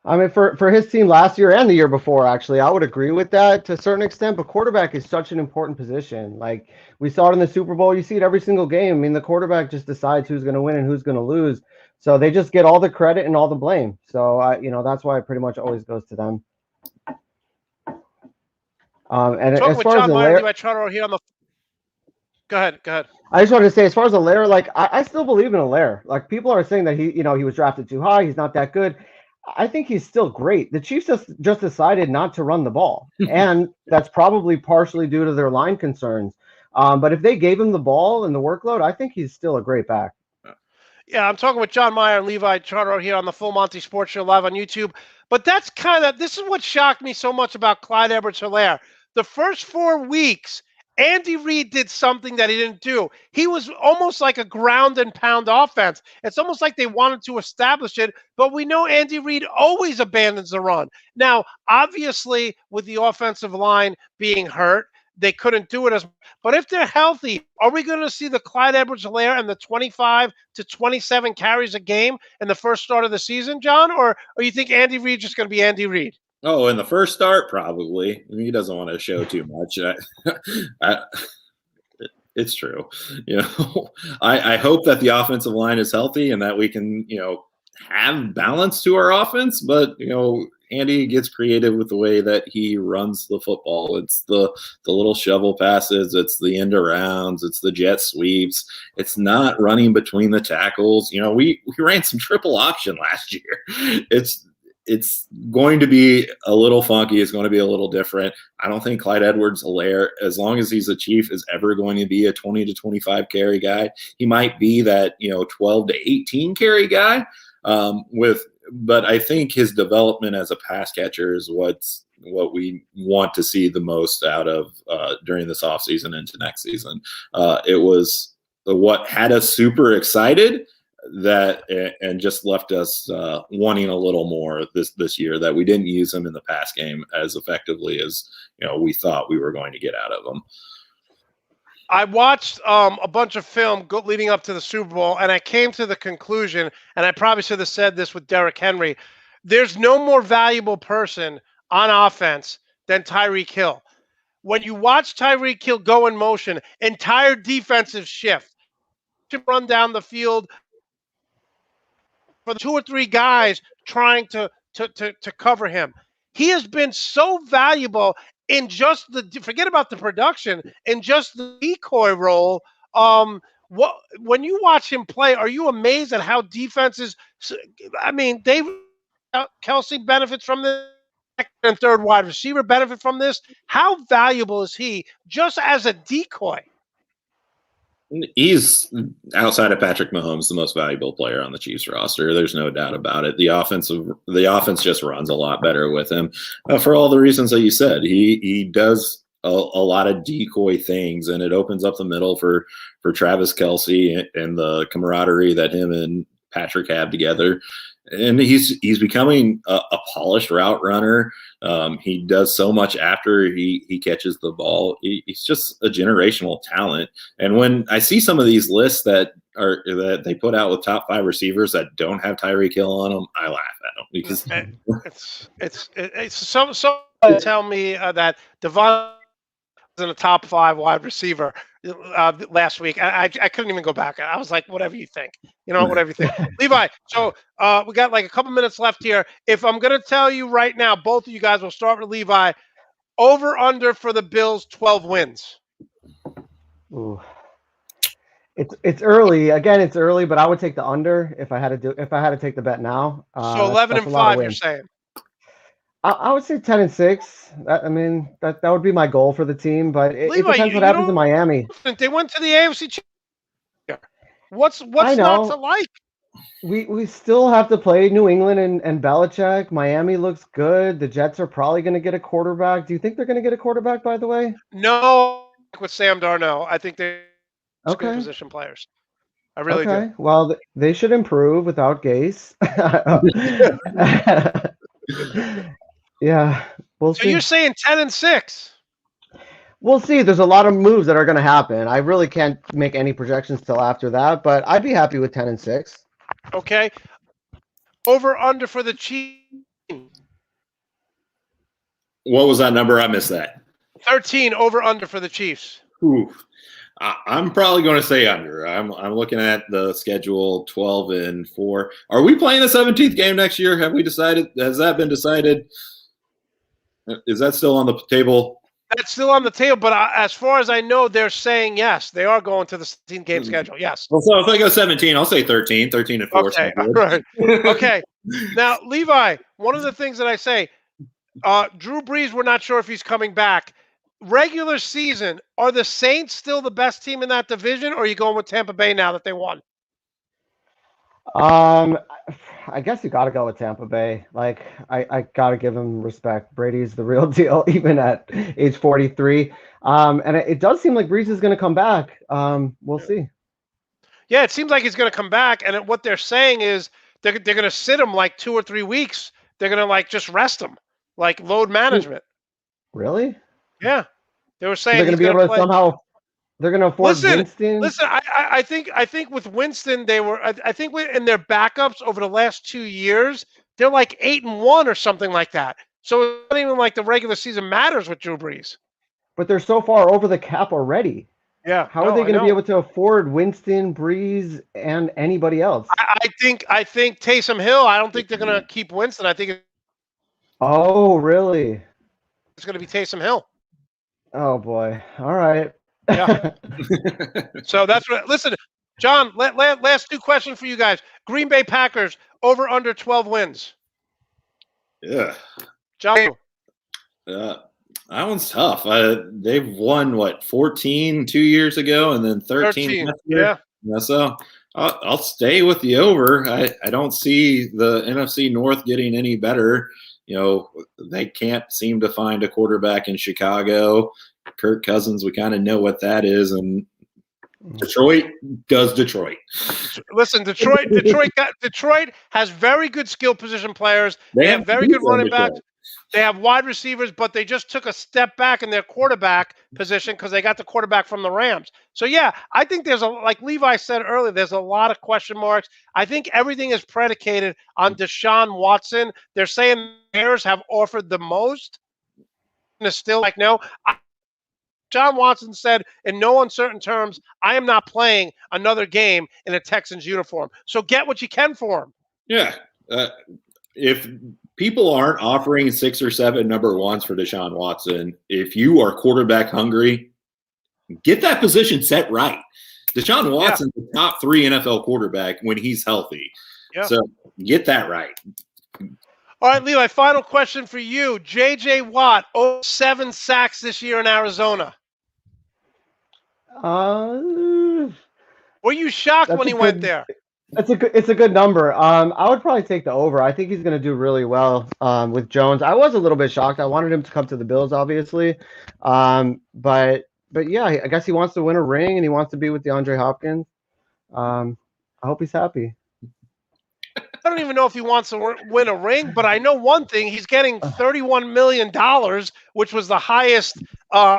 I mean, for his team last year and the year before, actually, I would agree with that to a certain extent. But quarterback is such an important position. Like we saw it in the Super Bowl, you see it every single game. I mean, the quarterback just decides who's going to win and who's going to lose. So they just get all the credit and all the blame. So that's why it pretty much always goes to them. And as far as Meyer, Levi Chadarow here on the. Go ahead. I just wanted to say, as far as Helaire, I still believe in Helaire. Like people are saying that he was drafted too high. He's not that good. I think he's still great. The Chiefs just decided not to run the ball, and that's probably partially due to their line concerns. But if they gave him the ball and the workload, I think he's still a great back. Yeah, I'm talking with John Meyer and Levi Chadarow here on the Full Monty Sports Show live on YouTube. But this is what shocked me so much about Clyde Edwards-Helaire. The first 4 weeks, Andy Reid did something that he didn't do. He was almost like a ground and pound offense. It's almost like they wanted to establish it, but we know Andy Reid always abandons the run. Now, obviously, with the offensive line being hurt, they couldn't do it as. But if they're healthy, are we going to see the Clyde Edwards-Helaire and the 25 to 27 carries a game in the first start of the season, John? Or you think Andy Reid's just going to be Andy Reid? Oh, in the first start, probably. He doesn't want to show too much. It's true. I hope that the offensive line is healthy and that we can, have balance to our offense. But, Andy gets creative with the way that he runs the football. It's the little shovel passes. It's the end arounds. It's the jet sweeps. It's not running between the tackles. We ran some triple option last year. It's going to be a little funky. It's going to be a little different. I don't think Clyde Edwards-Helaire, as long as he's a Chief, is ever going to be a 20 to 25 carry guy. He might be that 12 to 18 carry guy but I think his development as a pass catcher is what we want to see the most out of during this offseason into next season. It was what had us super excited and just left us wanting a little more this year, that we didn't use him in the pass game as effectively as we thought we were going to get out of him. I watched a bunch of film leading up to the Super Bowl, and I came to the conclusion, and I probably should have said this with Derrick Henry, there's no more valuable person on offense than Tyreek Hill. When you watch Tyreek Hill go in motion, entire defensive shift, to run down the field for the 2 or 3 guys trying to cover him. He has been so valuable in just forget about the production, in just the decoy role. When you watch him play, are you amazed at how defenses? I mean, Kelsey benefits from this, and third wide receiver benefit from this. How valuable is he just as a decoy? He's, outside of Patrick Mahomes, the most valuable player on the Chiefs roster. There's no doubt about it. The offense just runs a lot better with him for all the reasons that you said. He does a lot of decoy things, and it opens up the middle for Travis Kelce and the camaraderie that him and Patrick have together. And he's becoming a polished route runner. He does so much after he catches the ball. He's just a generational talent. And when I see some of these lists that they put out with top 5 receivers that don't have Tyreek Hill on them, I laugh at them because it's some tell me that Devon is in a top 5 wide receiver last week. I couldn't even go back. I was like, whatever you think, whatever you think. Levi, so we got like a couple minutes left here. If I'm going to tell you right now, both of you guys, will start with Levi, over under for the Bills 12 wins. Ooh. It's early. Again, it's early, but I would take the under if I had to take the bet now. So 11-5, you're saying? I would say 10-6. That would be my goal for the team, but it depends what happens in Miami. They went to the AFC Championship. What's not to like? We still have to play New England and Belichick. Miami looks good. The Jets are probably going to get a quarterback. Do you think they're going to get a quarterback, by the way? No, with Sam Darnold. I think they're good position players. I really do. Well, they should improve without Gase. Yeah, we'll see. So you're saying 10-6? We'll see. There's a lot of moves that are going to happen. I really can't make any projections till after that, but I'd be happy with 10-6. Okay. Over under for the Chiefs. What was that number? I missed that. 13 over under for the Chiefs. Ooh. I'm probably going to say under. I'm looking at the schedule 12-4. Are we playing the 17th game next year? Have we decided? Has that been decided? Is that still on the table? That's still on the table, but as far as I know, they're saying yes. They are going to the 17 game schedule. Yes. Well, so if I go 17, I'll say 13. 13-4. Okay. All right. Okay. Now, Levi, one of the things that I say, Drew Brees, we're not sure if he's coming back. Regular season, are the Saints still the best team in that division, or are you going with Tampa Bay now that they won? I guess you got to go with Tampa Bay. Like, I got to give him respect. Brady's the real deal, even at age 43. And it does seem like Brees is going to come back. We'll see. Yeah, it seems like he's going to come back. And what they're saying is they're going to sit him like 2 or 3 weeks. They're going to just rest him, like load management. Really? Yeah. They were So saying they're going he's to be going able to to play. somehow. They're going to afford Listen, Winston. listen. I think with Winston, they were. I think in their backups over the last 2 years, they're like 8-1 or something like that. So it's not even like the regular season matters with Drew Brees. But they're so far over the cap already. Yeah, How are no, they I going to be know. able to afford Winston, Breeze, and anybody else? I think Taysom Hill. I don't think they're going to keep Winston. I think Oh, really? it's going to be Taysom Hill. Oh boy. All right. Yeah. So that's what. Listen, John. Last 2 questions for you guys. Green Bay Packers over under 12 wins. Yeah. John. That one's tough. They've won, 14 2 years ago, and then 13 last year. Yeah. So I'll stay with the over. I don't see the NFC North getting any better. They can't seem to find a quarterback in Chicago. Kirk Cousins, we kind of know what that is, and Detroit does Detroit. Listen, Detroit has very good skill position players. They have very good running backs. They have wide receivers, but they just took a step back in their quarterback position because they got the quarterback from the Rams. So, yeah, I think like Levi said earlier, there's a lot of question marks. I think everything is predicated on Deshaun Watson. They're saying the Bears have offered the most. And it's still like, no. John Watson said in no uncertain terms, I am not playing another game in a Texans uniform. So get what you can for him. Yeah. If people aren't offering 6 or 7 number ones for Deshaun Watson, if you are quarterback hungry, get that position set right. Deshaun Watson's the top 3 NFL quarterback when he's healthy. Yeah. So get that right. All right, Levi, final question for you. J.J. Watt, 7 sacks this year in Arizona. Were you shocked when he went there? It's a good number. I would probably take the over. I think he's going to do really well with Jones. I was a little bit shocked. I wanted him to come to the Bills, obviously. But yeah, I guess he wants to win a ring and he wants to be with DeAndre Hopkins. I hope he's happy. I don't even know if he wants to win a ring, but I know one thing. He's getting $31 million, which was the highest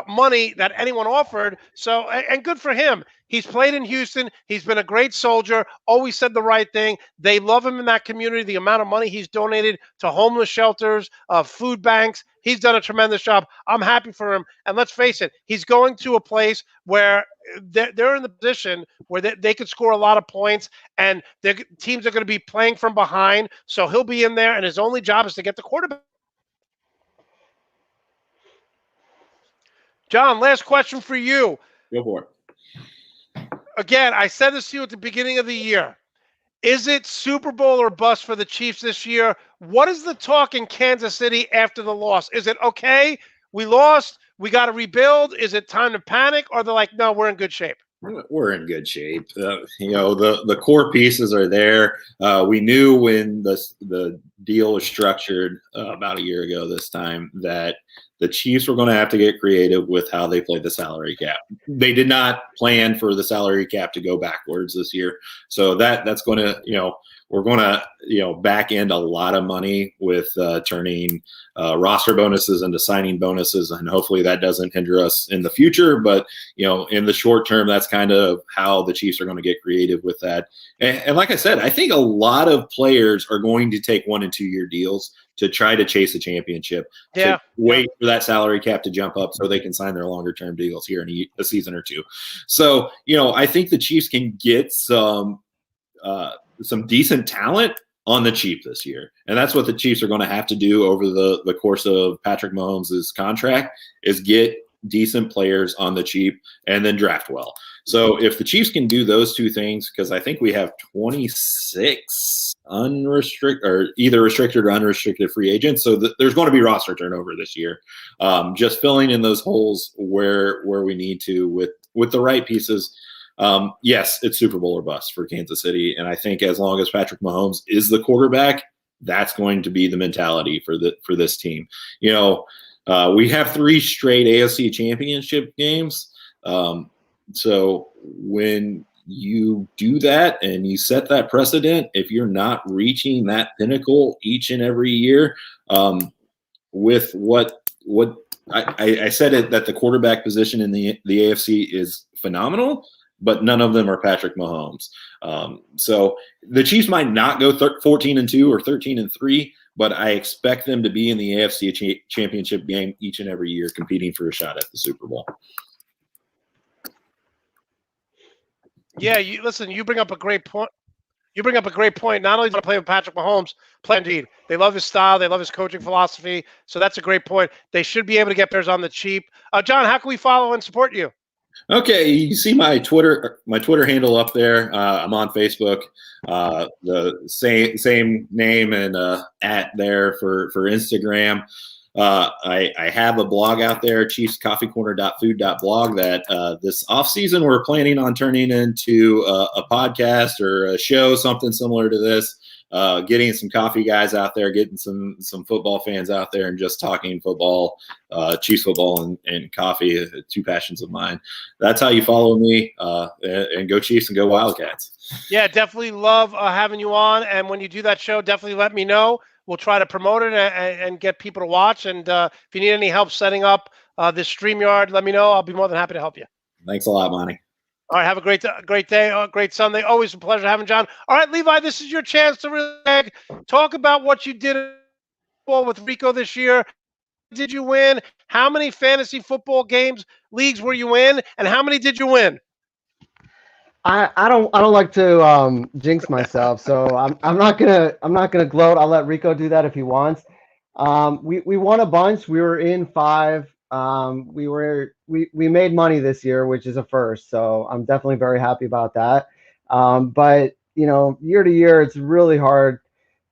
money that anyone offered. So, and good for him. He's played in Houston. He's been a great soldier, always said the right thing. They love him in that community. The amount of money he's donated to homeless shelters, food banks, he's done a tremendous job. I'm happy for him. And let's face it, he's going to a place where they're in the position where they could score a lot of points, and their teams are going to be playing from behind. So he'll be in there, and his only job is to get the quarterback. John, last question for you. Go for it. Again, I said this to you at the beginning of the year. Is it Super Bowl or bust for the Chiefs this year? What is the talk in Kansas City after the loss? Is it okay? We lost. We got to rebuild. Is it time to panic? Or they're like, no, we're in good shape. We're in good shape. The core pieces are there. We knew when the deal was structured about a year ago this time that the Chiefs were going to have to get creative with how they played the salary cap. They did not plan for the salary cap to go backwards this year. So that's going to, we're going to, back end a lot of money with turning roster bonuses into signing bonuses. And hopefully that doesn't hinder us in the future. But, in the short term, that's kind of how the Chiefs are going to get creative with that. And like I said, I think a lot of players are going to take 1 and 2 year deals to try to chase a championship. Yeah. To wait for that salary cap to jump up so they can sign their longer term deals here in a season or two. So, I think the Chiefs can get some decent talent on the cheap this year. And that's what the Chiefs are going to have to do over the course of Patrick Mahomes' contract is get decent players on the cheap and then draft well. So if the Chiefs can do those 2 things, because I think we have 26 unrestricted or either restricted or unrestricted free agents. So there's going to be roster turnover this year. Just filling in those holes where we need to with the right pieces. Yes, it's Super Bowl or bust for Kansas City. And I think as long as Patrick Mahomes is the quarterback, that's going to be the mentality for this team. We have 3 straight AFC championship games. So when you do that and you set that precedent, if you're not reaching that pinnacle each and every year, with what I said it that the quarterback position in the AFC is phenomenal, but none of them are Patrick Mahomes. So the Chiefs might not go 14-2 or 13-3, but I expect them to be in the AFC championship game each and every year, competing for a shot at the Super Bowl. Yeah, you bring up a great point. You bring up a great point. Not only do I play with Patrick Mahomes, play indeed. They love his style. They love his coaching philosophy. So that's a great point. They should be able to get players on the cheap. John, how can we follow and support you? Okay, you see my Twitter handle up there. I'm on Facebook. The same name and at there for Instagram. I have a blog out there, chiefscoffeecorner.food.blog, that this off season we're planning on turning into a podcast or a show, something similar to this. Getting some coffee guys out there, getting some football fans out there, and just talking football, Chiefs football and coffee, two passions of mine. That's how you follow me, and go Chiefs and go Wildcats. Yeah, definitely love having you on. And when you do that show, definitely let me know. We'll try to promote it and get people to watch. And if you need any help setting up this StreamYard, let me know. I'll be more than happy to help you. Thanks a lot, Monte. All right, have a great day, great Sunday. Always a pleasure having John. All right, Levi, this is your chance to really talk about what you did with Rico this year. Did you win? How many fantasy football leagues were you in, and how many did you win? I don't like to jinx myself, so I'm not gonna gloat. I'll let Rico do that if he wants. We won a bunch. We were in 5. We made money this year, which is a first. So I'm definitely very happy about that. But year to year, it's really hard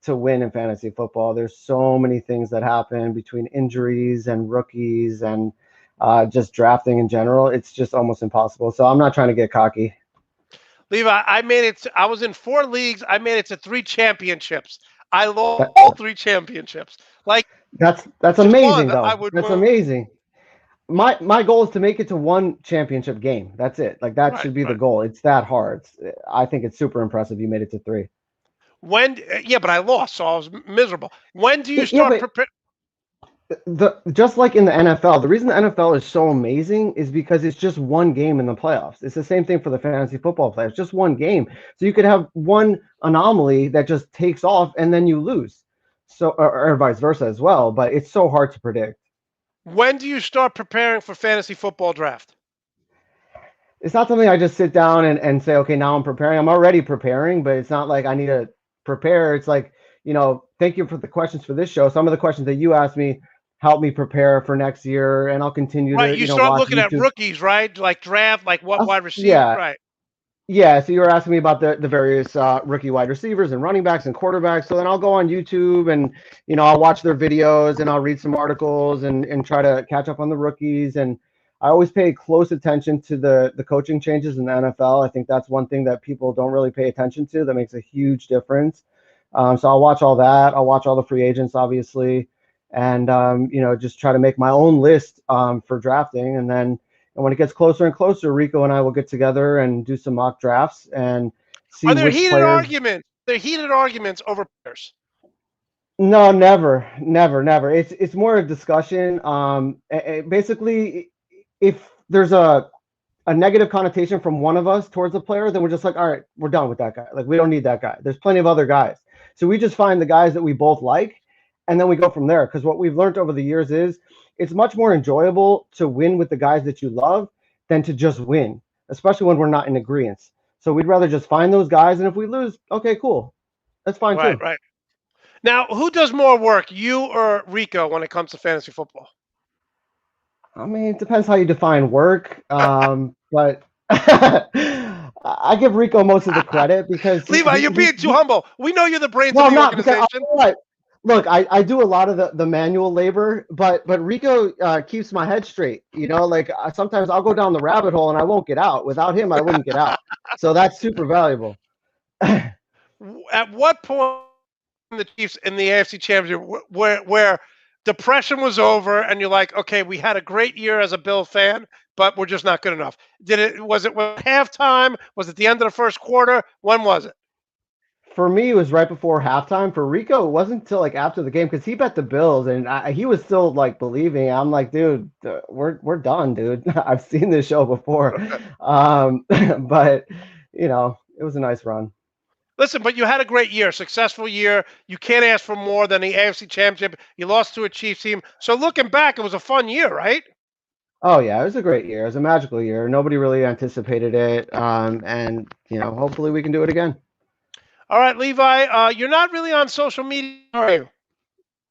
to win in fantasy football. There's so many things that happen between injuries and rookies and just drafting in general. It's just almost impossible. So I'm not trying to get cocky. Levi, I made it. I was in 4 leagues. I made it to 3 championships. I lost all 3 championships. Like that's amazing, though. That's amazing. My goal is to make it to 1 championship game. That's it. Like that should be the goal. It's that hard. I think it's super impressive you made it to 3. But I lost, so I was miserable. When do you start preparing? Just like in the NFL, the reason the NFL is so amazing is because it's just 1 game in the playoffs. It's the same thing for the fantasy football players, just 1 game. So you could have 1 anomaly that just takes off and then you lose. So or vice versa as well, but it's so hard to predict. When do you start preparing for fantasy football draft? It's not something I just sit down and say, okay, now I'm preparing. I'm already preparing, but it's not like I need to prepare. It's like, thank you for the questions for this show. Some of the questions that you asked me help me prepare for next year, and I'll continue to. You start looking at rookies, right? Like draft, like what wide receiver, yeah. right? Yeah, so you were asking me about the various rookie wide receivers and running backs and quarterbacks. So then I'll go on YouTube and, I'll watch their videos and I'll read some articles and try to catch up on the rookies. And I always pay close attention to the coaching changes in the NFL. I think that's one thing that people don't really pay attention to that makes a huge difference. So I'll watch all that. I'll watch all the free agents, obviously, and, just try to make my own list for drafting. And then when it gets closer and closer, Rico and I will get together and do some mock drafts and see. Are there heated arguments? There are heated arguments over players. No, never. It's more a discussion. Basically, if there's a negative connotation from one of us towards a player, then we're just like, all right, we're done with that guy. Like, we don't need that guy. There's plenty of other guys. So we just find the guys that we both like, and then we go from there. Because what we've learned over the years is it's much more enjoyable to win with the guys that you love than to just win, especially when we're not in agreement. So we'd rather just find those guys, and if we lose, okay, cool. That's fine too. Right. Now, who does more work, you or Rico, when it comes to fantasy football? I mean, it depends how you define work, but I give Rico most of the credit because Levi, you're being too humble. We know you're the brains of the organization. Look, I do a lot of the manual labor, but Rico keeps my head straight. Like sometimes I'll go down the rabbit hole and I won't get out. Without him, I wouldn't get out. So that's super valuable. At what point in the Chiefs in the AFC Championship where depression was over and you're like, okay, we had a great year as a Bill fan, but we're just not good enough? Was it halftime? Was it the end of the first quarter? When was it? for me, it was right before halftime. For Rico, it wasn't until like after the game because he bet the Bills and he was still like believing. I'm like, dude, we're done, dude. I've seen this show before, but it was a nice run. Listen, but you had a great year, successful year. You can't ask for more than the AFC Championship. You lost to a Chiefs team. So looking back, it was a fun year, right? Oh yeah, it was a great year. It was a magical year. Nobody really anticipated it, and hopefully we can do it again. All right, Levi, you're not really on social media, are you?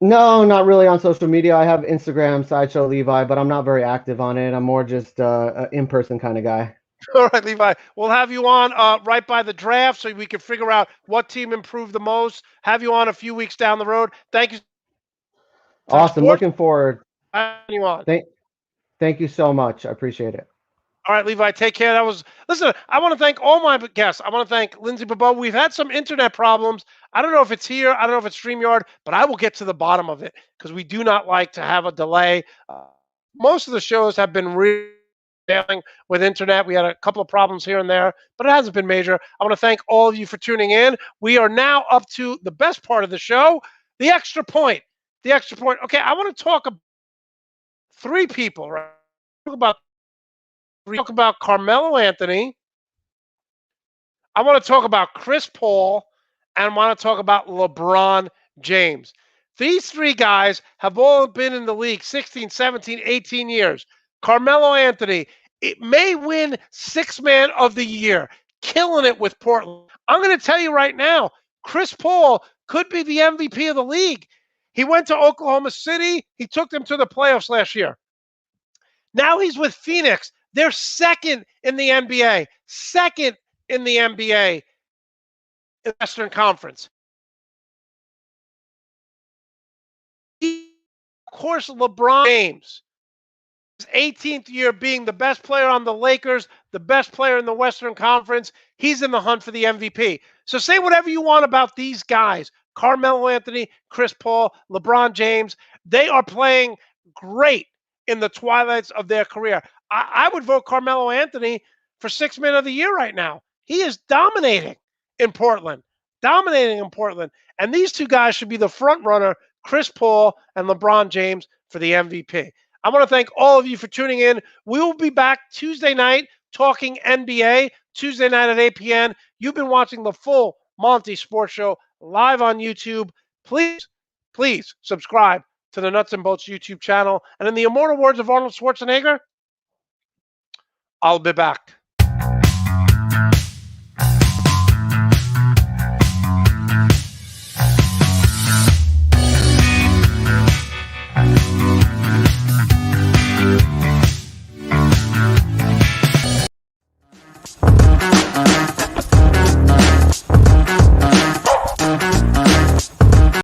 No, not really on social media. I have Instagram, Sideshow Levi, but I'm not very active on it. I'm more just an in-person kind of guy. All right, Levi, we'll have you on right by the draft so we can figure out what team improved the most. Have you on a few weeks down the road. Thank you. Awesome. Looking forward. Having you on. Thank you so much. I appreciate it. All right, Levi, take care. Listen, I want to thank all my guests. I want to thank Lindsay Bobo. We've had some internet problems. I don't know if it's here. I don't know if it's StreamYard, but I will get to the bottom of it because we do not like to have a delay. Most of the shows have been really failing with internet. We had a couple of problems here and there, but it hasn't been major. I want to thank all of you for tuning in. We are now up to the best part of the show, the extra point. The extra point. Okay, I want to talk about three people, right? Talk about Carmelo Anthony. I want to talk about Chris Paul, and I want to talk about LeBron James. These three guys have all been in the league 16, 17, 18 years. Carmelo Anthony, it may win Sixth Man of the Year, killing it with Portland. I'm going to tell you right now, Chris Paul could be the MVP of the league. He went to Oklahoma City. He took them to the playoffs last year. Now he's with Phoenix. They're second in the NBA. Second in the NBA in the Western Conference. Of course, LeBron James, his 18th year being the best player on the Lakers, the best player in the Western Conference, he's in the hunt for the MVP. So say whatever you want about these guys, Carmelo Anthony, Chris Paul, LeBron James. They are playing great in the twilights of their career. I would vote Carmelo Anthony for Sixth Man of the Year right now. He is dominating in Portland. And these two guys should be the front runner, Chris Paul and LeBron James, for the MVP. I want to thank all of you for tuning in. We will be back Tuesday night talking NBA, Tuesday night at 8 p.m. You've been watching the full Monte Sports Show live on YouTube. Please subscribe to the Nuts and Bolts YouTube channel. And in the immortal words of Arnold Schwarzenegger, I'll be back.